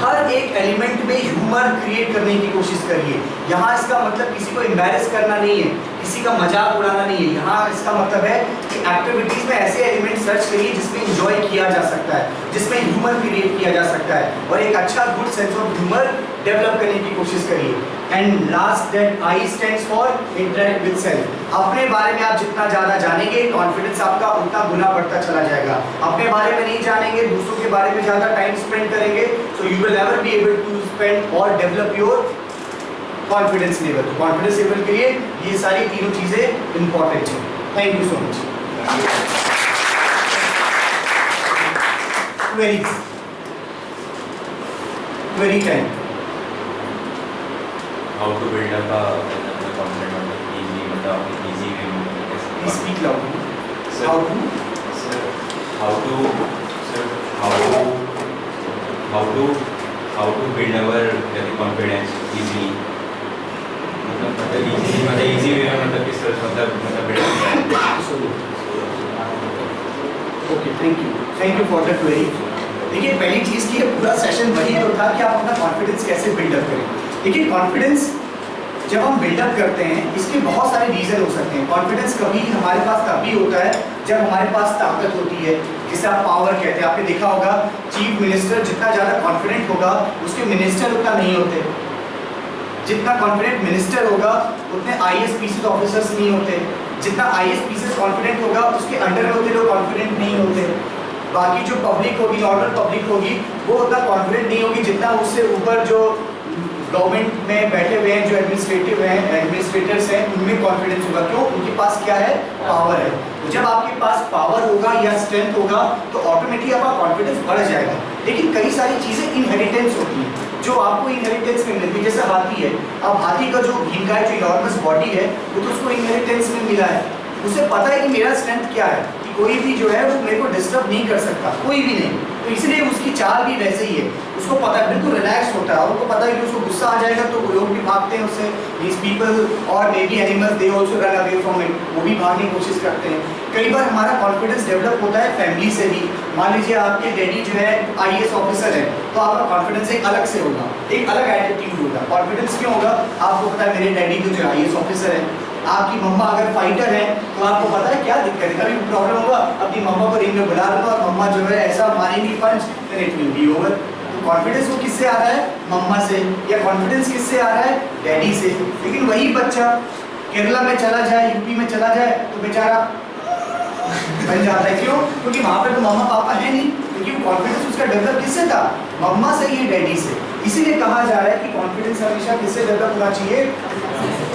हर एक एलिमेंट में ह्यूमर क्रिएट करने की कोशिश करिए। यहाँ इसका मतलब किसी को एम्बैरेस करना नहीं है, किसी का मजाक उड़ाना नहीं है। यहाँ इसका मतलब है कि एक्टिविटीज में ऐसे एलिमेंट सर्च करिए जिसमें एंजॉय किया जा सकता है, जिसमें ह्यूमर क्रिएट किया जा सकता है, और एक अच्छा good sense of humour develop करने की कोशिश करिए। And last that I stands for interact with self. अपने बारे में आप जितना ज़्यादा जानेंगे, कॉन्फिडेंस आपका उतना गुना बढ़ता चला जाएगा। अपने बारे में नहीं जानेंगे, दूसरों के बारे में ज़्यादा टाइम स्पेंड करेंगे, so you will never be able to spend और डेवलप योर कॉन्फिडेंस लेवल। तो कॉन्फिडेंस लेवल के लिए ये सारी तीनों चीज़ें इंपॉर्टेंट हैं। Thank you so much. Query time. How to build up a confident easy way में कैसे? Speak loud. Sir, how to sir, how to build our confidence easily? मतलब easy way में मतलब किस तरह मतलब build करना है? Okay, thank you for the query. देखिए, पहली चीज़ की पूरा सेशन वही तो था कि आप अपना कॉन्फिडेंस कैसे बिल्डअप करें। देखिए, कॉन्फिडेंस जब हम बिल्डअप करते हैं इसके बहुत सारे रीज़न हो सकते हैं। कॉन्फिडेंस कभी हमारे पास तभी होता है जब हमारे पास ताकत होती है, जिसे आप पावर कहते हैं। आपने देखा होगा चीफ मिनिस्टर जितना ज़्यादा कॉन्फिडेंट होगा उसके मिनिस्टर उतना नहीं होते, जितना कॉन्फिडेंट मिनिस्टर होगा उतने IAS PCS ऑफिसर्स नहीं होते, जितना IAS PCS कॉन्फिडेंट होगा उसके अंडर में होते लोग कॉन्फिडेंट नहीं होते। बाकी जो पब्लिक होगी, नॉर्मल पब्लिक होगी, वो उतना कॉन्फिडेंट नहीं होगी जितना उससे ऊपर जो गवर्नमेंट में बैठे हुए हैं, जो एडमिनिस्ट्रेटर्स हैं, उनमें कॉन्फिडेंस होगा। क्यों? उनके पास क्या है? पावर है। तो जब आपके पास पावर होगा या स्ट्रेंथ होगा तो ऑटोमेटिकली आपका कॉन्फिडेंस बढ़ जाएगा। लेकिन कई सारी चीज़ें इनहेरिटेंस होती हैं जो आपको इनहेरिटेंस में मिलती है। जैसे हाथी है, अब हाथी का जो भीमकाय जो इनॉर्मस बॉडी है वो तो उसको इनहेरिटेंस में मिला है। उसे पता है कि मेरा स्ट्रेंथ क्या है, कि कोई भी जो है वो मेरे को डिस्टर्ब नहीं कर सकता, कोई भी नहीं। तो इसलिए उसकी चाल भी वैसे ही है। उसको पता है, बिल्कुल रिलैक्स होता है, और उनको पता है कि उसको गुस्सा आ जाएगा तो लोग भी भागते हैं उससे। दीज पीपल और may be animals they also run away from it, वो भी भागने की कोशिश करते हैं। कई बार हमारा कॉन्फिडेंस डेवलप होता है फैमिली से भी। मान लीजिए आपके डैडी जो है IAS ऑफिसर है तो आपका कॉन्फिडेंस एक अलग से होगा, एक अलग एटीट्यूड होगा। कॉन्फिडेंस क्यों होगा? आपको पता है मेरे डैडी तो जो IAS ऑफिसर है। आपकी मम्मा अगर फाइटर है तो आपको पता है क्या दिक्कत है, कभी प्रॉब्लम होगा अपनी मम्मा को रिंग में बुला लूँगा और मम्मा जो है ऐसा मारेंगी punch, then it will be over. तो कॉन्फिडेंस वो किससे आ रहा है? मम्मा से। या कॉन्फिडेंस किससे आ रहा है? डैडी से। लेकिन वही बच्चा केरला में चला जाए, यूपी में चला जाए तो बेचारा बन जाता है। क्यों? क्योंकि वहाँ पे तो मम्मा पापा है नहीं, क्योंकि कॉन्फिडेंस उसका डेवलप किससे था? मम्मा से ही, डैडी से। इसीलिए कहा जा रहा है कि कॉन्फिडेंस हमेशा किससे डेवलप होना चाहिए?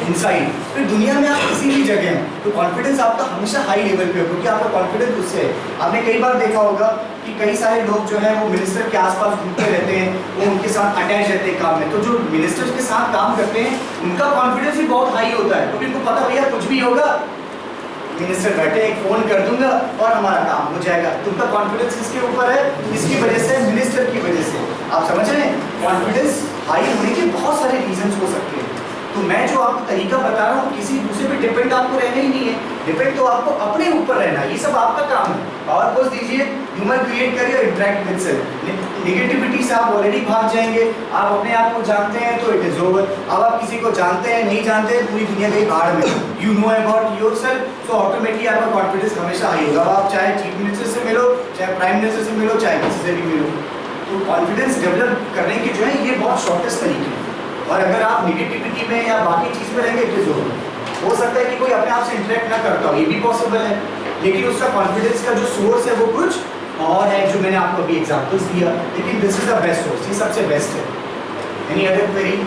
इनसाइड। फिर दुनिया में आप किसी भी जगह हैं तो कॉन्फिडेंस आपका हमेशा हाई लेवल पे हो, क्योंकि आपका कॉन्फिडेंस उससे है। आपने कई बार देखा होगा कि कई सारे लोग जो है वो मिनिस्टर के आसपास घूमते रहते हैं, वो उनके साथ अटैच रहते हैं काम में। तो जो मिनिस्टर्स के साथ काम करते हैं उनका कॉन्फिडेंस भी बहुत हाई होता है, क्योंकि उनको पता भैया कुछ भी होगा, मिनिस्टर बैठे एक फ़ोन कर दूंगा और हमारा काम हो जाएगा। तो उनका कॉन्फिडेंस किसके ऊपर है? इसकी वजह से, मिनिस्टर की वजह से। आप समझ रहे हैं? कॉन्फिडेंस हाई होने के बहुत सारे रीजंस हो सकते हैं। तो मैं जो आपको तरीका बता रहा हूँ किसी दूसरे पे डिपेंड आपको रहना ही नहीं है, डिपेंड तो आपको अपने ऊपर रहना है। ये सब आपका काम है। पावर पोज दीजिए, ह्यूमर क्रिएट करिए और इंटरेक्ट विद सेल्फ। नेगेटिविटी से आप ऑलरेडी भाग जाएंगे। आप अपने आप को जानते हैं तो इट इज ओवर। अब आप किसी को जानते हैं, नहीं जानते हैं, पूरी दुनिया गई भाड़ में। You know about yourself, so automatically आपका कॉन्फिडेंस हमेशा हाई होगा। आप चाहे चीफ मिनिस्टर से मिलो, चाहे प्राइम मिनिस्टर से मिलो, चाहे किसी से भी मिलो। तो कॉन्फिडेंस डेवलप करने के जो है ये बहुत शॉर्टेस्ट तरीके हैं। और अगर आप निगेटिविटी में या बाकी चीज़ में रहेंगे तो जो हो सकता है कि कोई अपने आप से इंटरेक्ट ना करता हो, ये भी पॉसिबल है, लेकिन उसका कॉन्फिडेंस का जो सोर्स है वो कुछ और है, जो मैंने आपको अभी एग्जांपल्स दिया, लेकिन this is the best source, ये सबसे बेस्ट है। Any other query?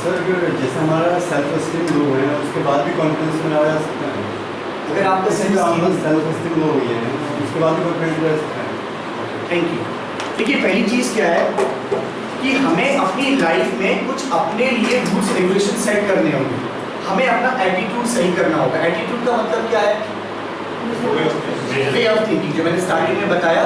सर जैसे हमारा सेल्फ एस्टीम लो है उसके बाद भी कॉन्फिडेंस में लाया जा सकता है? अगर आपका सेल्फ एस्टीम लो हुई है उसके बाद भी कॉन्फिडेंस रह सकता है? Thank you. देखिए पहली चीज़ क्या है कि हमें अपनी लाइफ में कुछ अपने लिए रूल्स रेगुलेशन सेट करने होंगे, हमें अपना एटीट्यूड सही करना होगा। एटीट्यूड का मतलब क्या है? वे ऑफ थिंकिंग, जो मैंने स्टार्टिंग में बताया,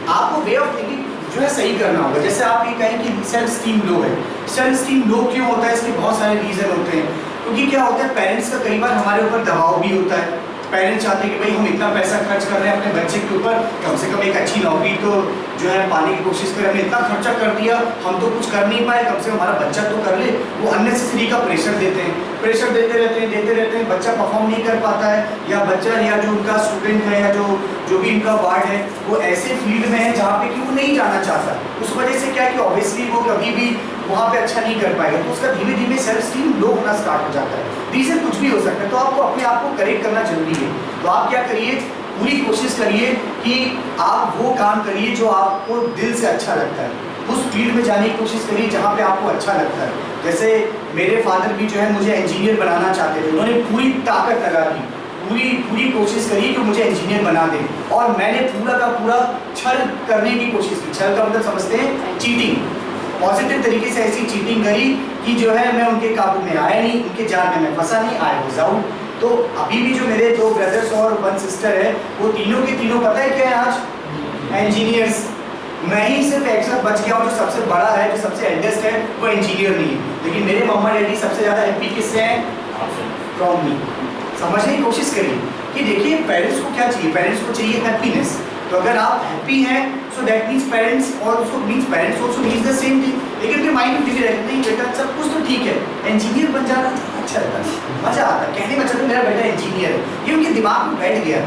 आपको वे ऑफ थिंकिंग जो है सही करना होगा। जैसे आप ये कहें कि सेल्फ स्टीम लो है, सेल्फ स्टीम लो क्यों होता है? इसके बहुत सारे रीजन होते हैं, क्योंकि क्या होता है पेरेंट्स का कई बार हमारे ऊपर दबाव भी होता है। पेरेंट्स चाहते हैं कि भाई हम इतना पैसा खर्च कर रहे हैं अपने बच्चे के ऊपर, कम से कम एक अच्छी नौकरी तो जो है पाने की कोशिश करें, हमने इतना खर्चा कर दिया, हम तो कुछ कर नहीं पाए, कम से कम हमारा बच्चा तो कर ले। वो अननेसेसरी का प्रेशर देते हैं, प्रेशर देते रहते हैं, बच्चा परफॉर्म नहीं कर पाता है, या बच्चा या जो उनका स्टूडेंट है या जो भी इनका वार्ड है वो ऐसे फील्ड में है जहाँ पे कि वो नहीं जाना चाहता। उस वजह से क्या है कि ऑब्वियसली वो कभी भी वहाँ पे अच्छा नहीं कर पाएगा, तो उसका धीमे धीमे सेल्फ स्टीम लो होना स्टार्ट हो जाता है। रीज़न कुछ भी हो सकता है, तो आपको अपने आप को करेक्ट करना जरूरी है। तो आप क्या करिए, पूरी कोशिश करिए कि आप वो काम करिए जो आपको दिल से अच्छा लगता है, उस फील्ड में जाने की कोशिश करिए जहाँ पे आपको अच्छा लगता है। जैसे मेरे फादर भी जो है मुझे इंजीनियर बनाना चाहते थे, उन्होंने पूरी ताकत लगा दी, पूरी कोशिश करी कि मुझे इंजीनियर बना दें, और मैंने पूरा का पूरा छल करने की कोशिश की। छल का मतलब समझते हैं? चीटिंग, पॉजिटिव तरीके से ऐसी चीटिंग करी कि जो है मैं उनके काबू में आया नहीं, उनके जाल में मैं फंसा नहीं, आई वाज आउट। तो अभी भी जो मेरे 2 ब्रदर्स और 1 सिस्टर है, वो तीनों के तीनों पता है क्या है आज? इंजीनियर्स। मैं ही सिर्फ एक साथ बच गया हूँ, जो सबसे बड़ा है, जो सबसे एल्डेस्ट है, वो इंजीनियर नहीं है। लेकिन मेरे मम्मा डैडी सबसे ज़्यादा हैप्पी किससे हैं? From me. समझने की कोशिश करिए कि देखिए पेरेंट्स को क्या चाहिए, पेरेंट्स को चाहिए हैप्पीनेस। तो अगर आप हैप्पी हैं so that means parents also needs the same thing. लेकिन फिर माइंड में फिक्र रहता नहीं बेटा सब कुछ तो ठीक है, इंजीनियर बन जाना अच्छा लगता है, मजा आता है, कहने में अच्छा मेरा बेटा इंजीनियर है, ये उनके दिमाग में बैठ गया।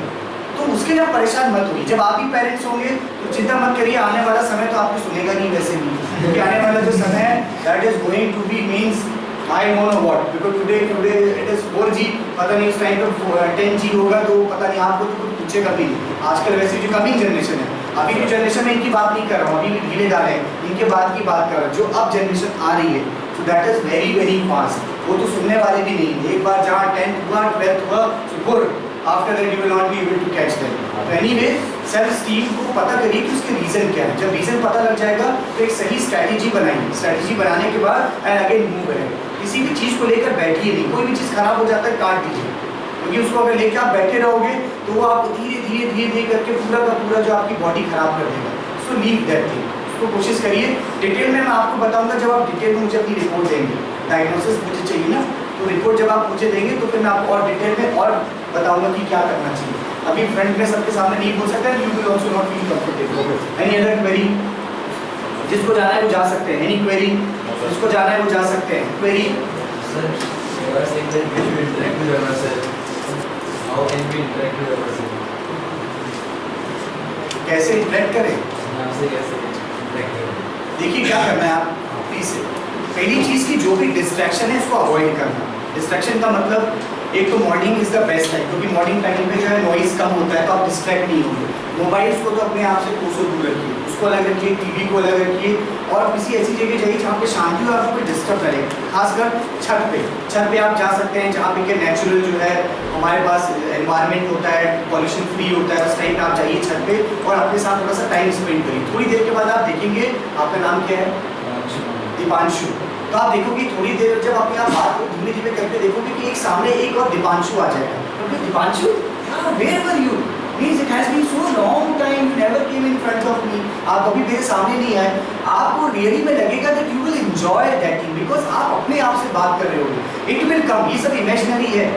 तो उसके लिए आप परेशान मत होइए। जब आप ही पेरेंट्स होंगे तो चिंता मत करिए, आने वाला समय तो आपको सुनेगा नहीं वैसे भी, क्योंकि आने वाला जो समय है that is going to be means I don't know what, because today it is 4G, पता नहीं उस टाइम पर 10G होगा, तो पता नहीं आपको तो कुछ पूछेगा भी नहीं। आजकल वैसे जो कमिंग जनरेशन है, अभी की जनरेशन में इनकी बात नहीं कर रहा हूँ, अभी भी ढीले डाले हैं, इनके बाद की बात कर रहा हूँ। जो अब जनरेशन आ रही है तो that is very very fast, वो तो सुनने वाले भी नहीं। एक बार जहाँ 10th हुआ 12th हुआ so good, after that you will not be able to catch them. तो anyway सेल्फ स्टीम को पता करिए कि उसके रीज़न क्या है। जब रीज़न पता लग जाएगा तो एक सही स्ट्रैटेजी बनाइए, स्ट्रैटेजी बनाने के बाद एंड अगेन मूव करें। किसी भी चीज़ को लेकर बैठिए नहीं, कोई भी चीज़ खराब हो जाता है काट दीजिए, क्योंकि उसको अगर लेकर आप बैठे रहोगे तो वो आपको धीरे धीरे करके पूरा का पूरा जो आपकी बॉडी खराब कर देगा। सो लीव दैट थिंग, उसको कोशिश करिए। डिटेल में मैं आपको बताऊंगा जब आप डिटेल में मुझे अपनी रिपोर्ट देंगे, डायग्नोसिस मुझे चाहिए ना, तो रिपोर्ट जब आप मुझे देंगे तो फिर मैं आपको और डिटेल में और बताऊंगा कि क्या करना चाहिए। अभी फ्रंट में सबके सामने नहीं बोल सकते, you will also not feel comfortable. Any other query? जिसको जाना है वो जा सकते हैं। Any query? जिसको जाना है वो जा सकते हैं। Query? Sir, you are saying that we should interact with ourselves. How can we interact with ourselves? कैसे इंटरेक्ट करें? आपसे कैसे interact करें? देखिए क्या करना है आप प्लीज से, पहली चीज़ की जो भी डिस्ट्रैक्शन है उसको अवॉइड करना। डिस्ट्रैक्शन का मतलब एक तो morning is the best time, क्योंकि मॉर्निंग टाइम पे जो है नॉइज़ कम होता है, तो आप डिस्ट्रैक्ट नहीं होंगे। मोबाइल्स को तो अपने आप से कोसों दूर रखिए, उसको अलग रखिए, टीवी को अलग रखिए, और किसी ऐसी जगह जाइए जहाँ पे शांति हो, आपको कोई डिस्टर्ब करे। खासकर छत पे आप जा सकते हैं जहाँ पे कि नेचुरल जो है हमारे पास एनवायरनमेंट होता है, पॉल्यूशन फ्री होता है। उस टाइम पे आप जाइए छत पे और अपने साथ थोड़ा सा टाइम स्पेंड करिए। थोड़ी देर के बाद आप देखेंगे, आपका नाम क्या है? दीपांशु। तो आप देखोगे थोड़ी देर जब अपने आप बात को धीमे धीमे करके देखोगे कि एक सामने एक और दीपांशु आ जाएगा। तो फिर Deepanshu, where were you? Means it has been so long time, you never came in front of me. आप अभी मेरे सामने नहीं आए। आपको रियली में लगेगा that you will enjoy that thing, because आप अपने आप से बात कर रहे होगे। इट विल कम, ये सब इमेजिनरी है,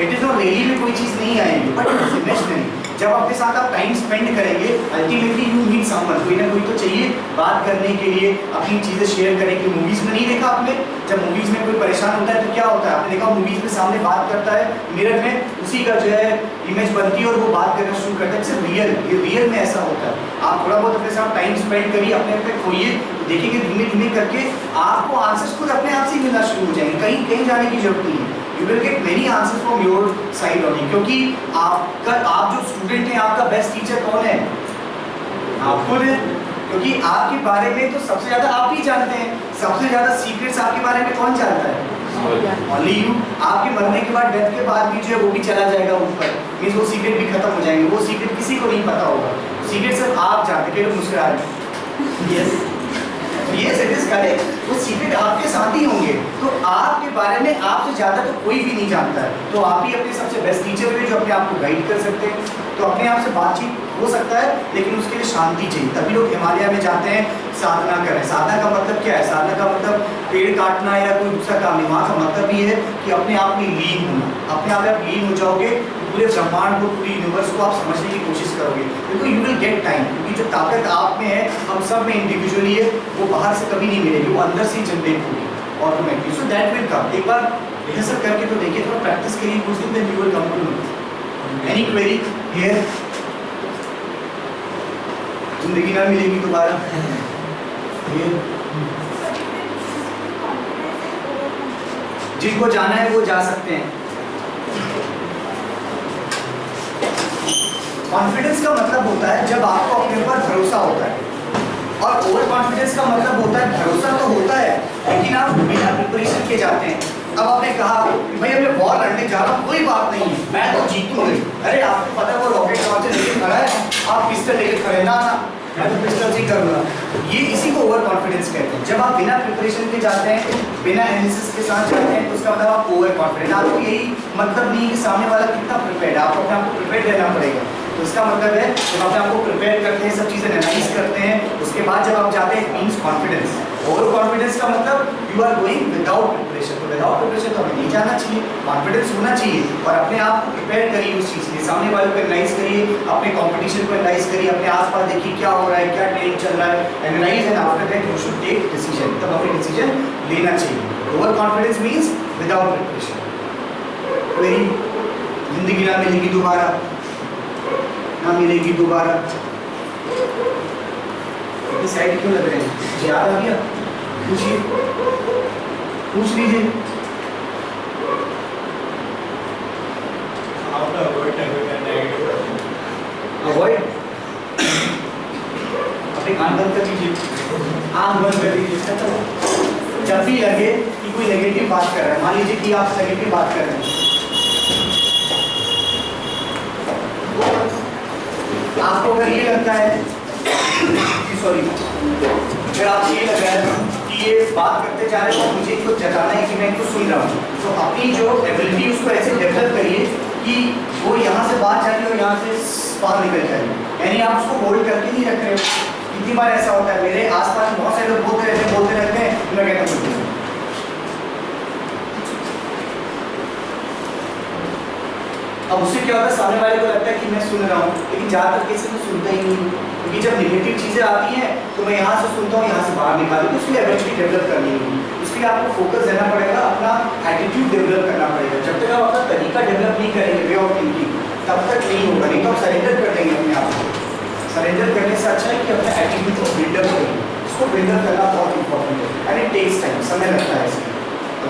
इट इज नॉट रियली में कोई चीज़ नहीं आएगी, बट इट इज इमेजिनरी। जब अपने साथ आप टाइम स्पेंड करेंगे, अल्टीमेटली यू नीड समवन, कोई ना कोई तो चाहिए बात करने के लिए, अपनी चीज़ें शेयर करने के लिए। मूवीज़ में नहीं देखा आपने, जब मूवीज़ में कोई परेशान होता है तो क्या होता है, आपने देखा मूवीज़ में सामने बात करता है मिरर में, उसी का जो है इमेज बनती है और वो बात करना शुरू करता है। सिर्फ रियल, ये रियल में ऐसा होता है। आप थोड़ा बहुत अपने साथ टाइम स्पेंड करिए, अपने पे खोइए, देखेंगे धीमे धीमे करके आपको आंसर्स खुद अपने आप से ही मिलना शुरू हो जाएंगे, कहीं कहीं जाने की जरूरत नहीं है। You will get many answers from your side only, क्योंकि आप जो स्टूडेंट हैं, आपका बेस्ट टीचर कौन है? आप खुद हैं, क्योंकि आपके बारे में तो सबसे ज़्यादा आप ही जानते हैं। सबसे ज़्यादा सीक्रेट्स आपके बारे में कौन जानता है? Only you. आपके मरने के बाद, डेथ के बाद भी जो है वो भी चला जाएगा ऊपर, मीन्स वो सीक्रेट भी खत्म हो जाएंगे, वो सीक्रेट किसी को नहीं पता होगा। सीक्रेट सिर्फ आप जानते हैं। मुस्कुरा रहे यस ये सेटिस करें, वो सीक्रेट आपके साथ ही होंगे। तो आपके बारे में आपसे ज़्यादा तो कोई भी नहीं जानता है। तो आप ही अपने सबसे बेस्ट टीचर हुए जो अपने आप को गाइड कर सकते हैं। तो अपने आप से बातचीत हो सकता है, लेकिन उसके लिए शांति चाहिए। तभी लोग हिमालय में जाते हैं, साधना करें। साधना का मतलब क्या है? साधना का मतलब पेड़ काटना या कोई दूसरा काम नहीं। वहाँ का मतलब ये है कि अपने आप में लीन होना। अपने आप में आप लीन हो जाओगे, पूरे ब्रह्मांड को, पूरी यूनिवर्स को आप समझने की कोशिश करोगे, क्योंकि यू विल गेट टाइम। क्योंकि जो ताकत आप में है, हम सब में इंडिविजुअली है, वो बाहर से कभी नहीं मिलेगी, वो अंदर से ही जनरेट होगी automatically. So that will come. एक बार रिहर्सल करके तो देखिए, थोड़ा प्रैक्टिस करिए कुछ दिन, then you will come to know. Any query here? जिंदगी ना मिलेगी दोबारा। जिनको जाना है वो जा सकते हैं। कॉन्फिडेंस का मतलब होता है जब आपको अपने ऊपर भरोसा होता है, और ओवर कॉन्फिडेंस का मतलब होता है भरोसा तो होता है लेकिन आप बिना प्रिपरेशन के जाते हैं। अब आपने कहा कि भाई मैं वॉर लड़ने जा रहा हूँ, कोई बात नहीं है, मैं तो जीतूंगा। अरे आपको पता है वो रॉकेट लॉन्चर लेके खड़ा है, आप पिस्टल लेके खड़े ना, मैं तो पिस्टल से करूँगा। ये इसी को ओवर कॉन्फिडेंस कहते हैं। जब आप बिना प्रिपरेशन के जाते हैं, बिना एनालिसिस के साथ जाते हैं, तो उसका मतलब आप ओवर कॉन्फिडेंट। आपको यही मतलब नहीं कि सामने वाला कितना प्रिपेयर्ड है, आपको अपने आप को प्रिपेयर रहना पड़ेगा। तो इसका मतलब है जब अपने आपको प्रिपेयर करते हैं, सब चीज़ें एनालाइज करते हैं, उसके बाद जब आप जाते हैं, मीन्स कॉन्फिडेंस। ओवर कॉन्फिडेंस का मतलब you are going without preparation. तो विदाउट प्रिपरेशन तो हमें नहीं जाना चाहिए, कॉन्फिडेंस होना चाहिए। और अपने आप को प्रिपेयर करिए उस चीज़ के, सामने वाले को एनालाइज करिए, अपने कॉम्पिटिशन को एनालाइज करिए, अपने आसपास देखिए क्या हो रहा है, क्या ट्रेंड चल रहा है, analyse and after that you should take decision. तब हमें डिसीजन लेना चाहिए। Over confidence means without preparation. Very जिंदगी ना मिलेगी दोबारा, ना मिलेगी दोबारा। साइड क्यों लग रहे हैं? याद आ गया? पूछिए, पूछ लीजिए। अवॉइड, अपने कान बंद कर लीजिए, आँख बंद कर लीजिए। जब भी लगे कि कोई नेगेटिव बात कर रहा है, मान लीजिए कि आप नेगेटिव बात कर रहे हैं, आपको अगर ये लगता है सॉरी, अगर आपको ये लग रहा है कि ये बात करते जा रहे हैं तो मुझे इनको जताना है कि मैं इनको सुन रहा हूँ, तो अपनी जो एबिलिटी उसको ऐसे डेवलप करिए कि वो यहाँ से बात जाए और यहाँ से बाहर निकल जाए। यानी आप उसको होल्ड करके नहीं रख रहे हो। कितनी बार ऐसा होता है, मेरे आसपास बहुत सारे लोग बोलते रहते हैं, मैं कहता हूँ अब उससे क्या होता है, सामने वाले को लगता है कि मैं सुन रहा हूँ, लेकिन ज़्यादातर केस में सुनता ही नहीं हूँ। क्योंकि जब नेगेटिव चीज़ें आती हैं तो मैं यहाँ से सुनता हूँ, यहाँ से बाहर निकालूँ, तो उसके लिए एबिलिटी डेवलप करनी होगी। उसके लिए आपको फोकस देना पड़ेगा, अपना एटीट्यूड डेवलप करना पड़ेगा। जब तक आप अपना तरीका डेवलप नहीं करेंगे, वे ऑफ थिंकिंग, तब तक नहीं होगा। नहीं तो आप सरेंडर कर देंगे अपने आप को। सरेंडर करने से अच्छा है कि अपना एटीट्यूड को बिल्डअप करें। उसको बिल्डअप करना बहुत इंपॉर्टेंट है, एंड इट टेक्स टाइम, समय लगता है इसमें।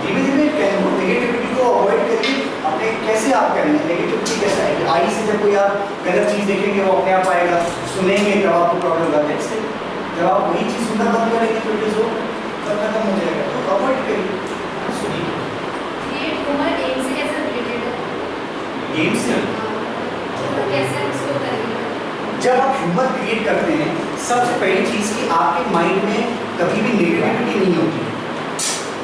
धीमे धीमे नेगेटिविटी को अवॉइड करिए। अपने कैसे आप करेंगे नेगेटिविटी? कैसे आएगी? आई से जब कोई आप गलत चीज़ देखेंगे वो अपने आप आएगा, सुनेंगे तब आपको प्रॉब्लम होगा। जैसे जब आप वही चीज़ सुनना बंद करेंगे तो इट इज हो, तब खत्म हो जाएगा। तो अवॉइड करिए, सुनिए। क्रिएट ह्यूमर गेम से कैसे रिलेटेड है? गेम से तो कैसे उसको करेंगे? जब आप ह्यूमर क्रिएट करते हैं, सबसे पहली चीज़ कि आपके माइंड में कभी भी नेगेटिविटी नहीं होती।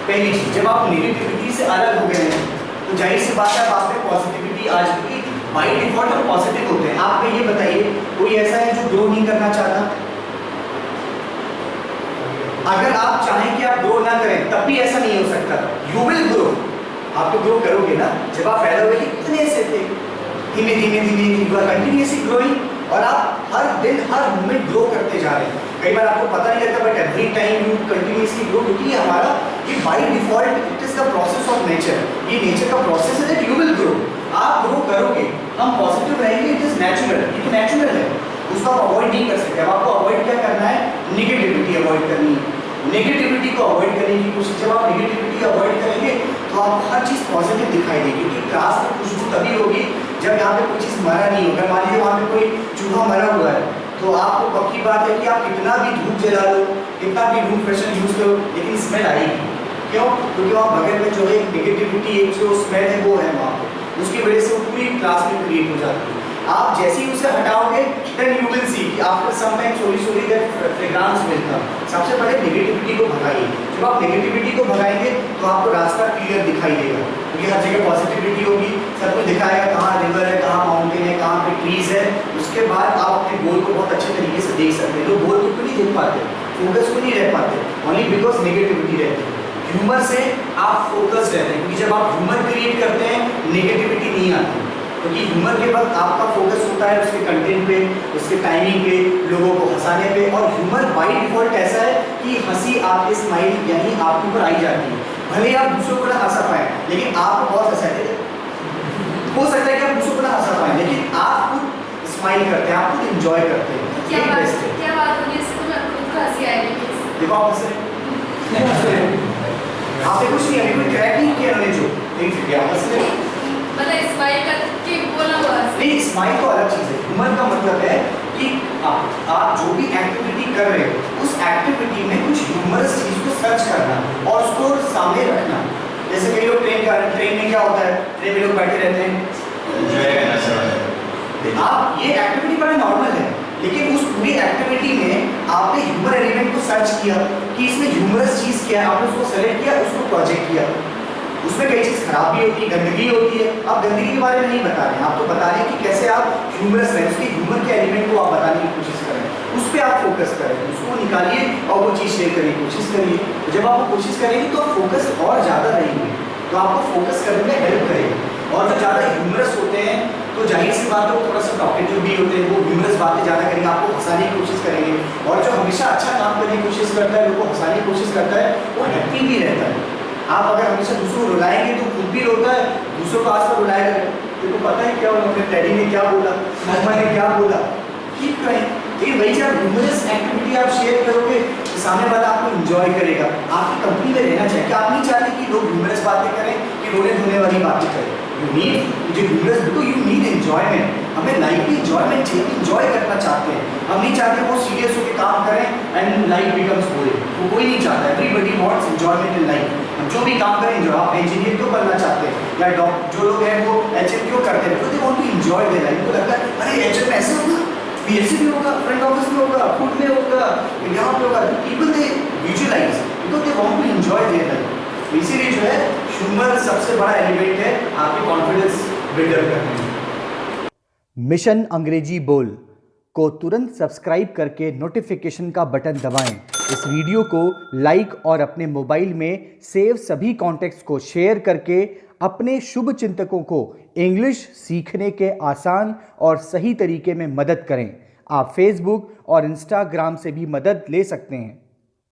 पहली चीज़, जब आप नेगेटिविटी से अलग हो गए हैं तो जाहिर सी बात है आप में पॉजिटिविटी आज भी बाई डिफॉल्ट हम पॉजिटिव होते हैं। आप में ये बताइए, कोई ऐसा है जो ग्रो नहीं करना चाहता? अगर आप चाहें कि आप ग्रो ना करें तब भी ऐसा नहीं हो सकता। यू विल ग्रो, आप तो ग्रो करोगे ना। जब आप पैदा हुए इतने से थे, धीमे धीमे धीमे यू आर कंटिन्यूसली ग्रोइंग और आप हर दिन हर मोमेंट ग्रो करते जा रहे हैं। कई बार आपको पता नहीं लगता but every time you continuously grow, क्योंकि हमारा ये by default it is the process of nature, ये नेचर का प्रोसेस है दैट यू विल ग्रो। आप ग्रो करोगे, हम पॉजिटिव रहेंगे, इट इज नेचुरल, ये नेचुरल है, उसको आप अवॉइड नहीं कर सकते। अब आपको अवॉइड क्या करना है, निगेटिविटी अवॉइड करनी है, नेगेटिविटी को अवॉइड करने की कोशिश। जब आप नेगेटिविटी अवॉइड करेंगे तो आपको हर चीज़ पॉजिटिव दिखाई देगी, क्योंकि क्लास में खुशबू तभी होगी जब यहाँ पे कोई चीज़ मरा नहीं होगा। मान लीजिए वहाँ पे कोई चूहा मरा हुआ है, तो आपको पक्की बात है कि आप कितना भी धूप जला लो, कितना भी रूम फ्रेशनर यूज़ करो, लेकिन स्मेल आएगी। क्यों? क्योंकि वहाँ बगल में जो है नेगेटिविटी, एक जो स्मेल है वो है वहाँ पे, उसकी वजह से वो पूरी क्लास में क्रिएट हो जाती है। आप जैसे ही उसे हटाओगे देन यू विल सी कि after some time slowly that fragrance will come. सबसे पहले नेगेटिविटी को भगाइए। जब आप नेगेटिविटी को भगाएंगे तो आपको रास्ता क्लियर दिखाई देगा, क्योंकि हर जगह पॉजिटिविटी होगी, सब कुछ दिखाएगा कहाँ रिवर है, कहाँ माउंटेन है, कहाँ पे ट्रीज है। उसके बाद आप अपने गोल को बहुत अच्छे तरीके से देख सकते हैं। लोग गोल को नहीं देख पाते, फोकस को नहीं रह पाते, ओनली बिकॉज नेगेटिविटी रहती है। ह्यूमर से आप फोकस रहते हैं, क्योंकि जब आप ह्यूमर क्रिएट करते हैं नेगेटिविटी नहीं आती, क्योंकि ह्यूमर के वक्त आपका फोकस होता है उसके कंटेंट पे, उसके टाइमिंग पे, लोगों को हंसाने पे। और ह्यूमर बाय डिफॉल्ट ऐसा है कि हंसी आपके स्माइल यानी आपके ऊपर आई जाती है। भले ही आप दूसरों को ना हंसा पाए, लेकिन आप बहुत हंसाते हैं। हो सकता है कि आप दूसरों को ना हंसा पाए, लेकिन आप खुद स्माइल करते हैं, आप खुद इंजॉय करते हैं। क्या यही बात बेस्ट है। क्या बात होगी, इसको मैं खुद को हंसी आएगी। देखो आप हंस रहे हैं, आपने कुछ नहीं, अभी कोई क्रैक नहीं किया उन्होंने जो नहीं किया, हंस रहे हैं। मतलब स्माइल करके बोला हुआ नहीं, स्माइल तो अलग चीज़ है। ह्यूमर का मतलब है कि आप जो भी एक्टिविटी कर रहे हो उस एक्टिविटी में कुछ ह्यूमरस चीज़ को सर्च करना और उसको सामने रखना। जैसे कई लोग ट्रेन में क्या होता है, ट्रेन में लोग बैठे रहते हैं, एंजॉय करना चाहते हैं। आप ये एक्टिविटी बड़ा नॉर्मल है, लेकिन उस पूरी एक्टिविटी में आपने ह्यूमर एलिमेंट को सर्च किया कि इसमें ह्यूमरस चीज़ क्या है, आपने उसको सेलेक्ट किया, उसको प्रोजेक्ट किया। उसमें कई चीज़ खराब भी होती है, गंदगी होती है। आप गंदगी के बारे में नहीं बता रहे हैं, आप तो बता रहे हैं कि कैसे आप ह्यूमरस रहें, उसके ह्यूमर के एलिमेंट को आप बताने की कोशिश करें, उस पर आप फोकस करें, उसको निकालिए और वो चीज़ शेयर करने की कोशिश करिए। तो जब आप वो कोशिश करेंगे तो आप फोकस और ज़्यादा रहेंगे, तो आपको फोकस करने में हेल्प करेगा। और जो ज़्यादा ह्यूमरस होते हैं तो जाहिर सी बात है वो थोड़ा सा टॉकेटिव भी होते हैं, वो ह्यूमरस बातें ज़्यादा करेंगे, आपको हंसाने की कोशिश करेंगे। और जो हमेशा अच्छा काम करने की कोशिश करता है, लोगों को हंसाने की कोशिश करता है, वो हैप्पी भी रहता है। आप अगर हमेशा दूसरों को रुलाएंगे तो खुद भी रोता है, दूसरों को आस पर रुलाएगा। देखो पता है क्या हुआ, डैडी ने क्या बोला, मम्मा ने क्या बोला, कीप करें। लेकिन वही जब ह्यूमरस एक्टिविटी आप शेयर करोगे तो सामने वाला आपको इंजॉय करेगा, आपकी कंपनी में रहना चाहिए। क्या आप नहीं चाहते कि लोग ह्यूमरस बातें करें, कि रोने धोने वाली बातें करें? यू नीड जो humorous, because you need enjoyment. हमें लाइफ में इंजॉयमेंट चाहिए, हम इंजॉय करना चाहते हैं। हम नहीं चाहते वो सीरियस होकर काम करें एंड लाइफ बिकम्स बोरिंग, वो कोई नहीं चाहता। Everybody wants enjoyment in life. हम जो भी काम करें इंजॉय। आप इंजीनियर क्यों बनना चाहते हैं, या जो लोग हैं वो एचएम क्यों करते हैं? Because they want to enjoy their life. उनको लगता है अरे एचएम ऐसे होगा, पीएचसी भी होगा, फ्रंट ऑफिस में होगा, फूड में होगा, यहाँ पे होगा। People they visualise because they want to enjoy their life. इसीलिए जो है ह्यूमर सबसे बड़ा एलिमेंट है आपके कॉन्फिडेंस बिल्डअप करने में। मिशन अंग्रेजी बोल को तुरंत सब्सक्राइब करके नोटिफिकेशन का बटन दबाएं। इस वीडियो को लाइक और अपने मोबाइल में सेव सभी कॉन्टेक्ट्स को शेयर करके अपने शुभ चिंतकों को इंग्लिश सीखने के आसान और सही तरीके में मदद करें। आप फेसबुक और इंस्टाग्राम से भी मदद ले सकते हैं।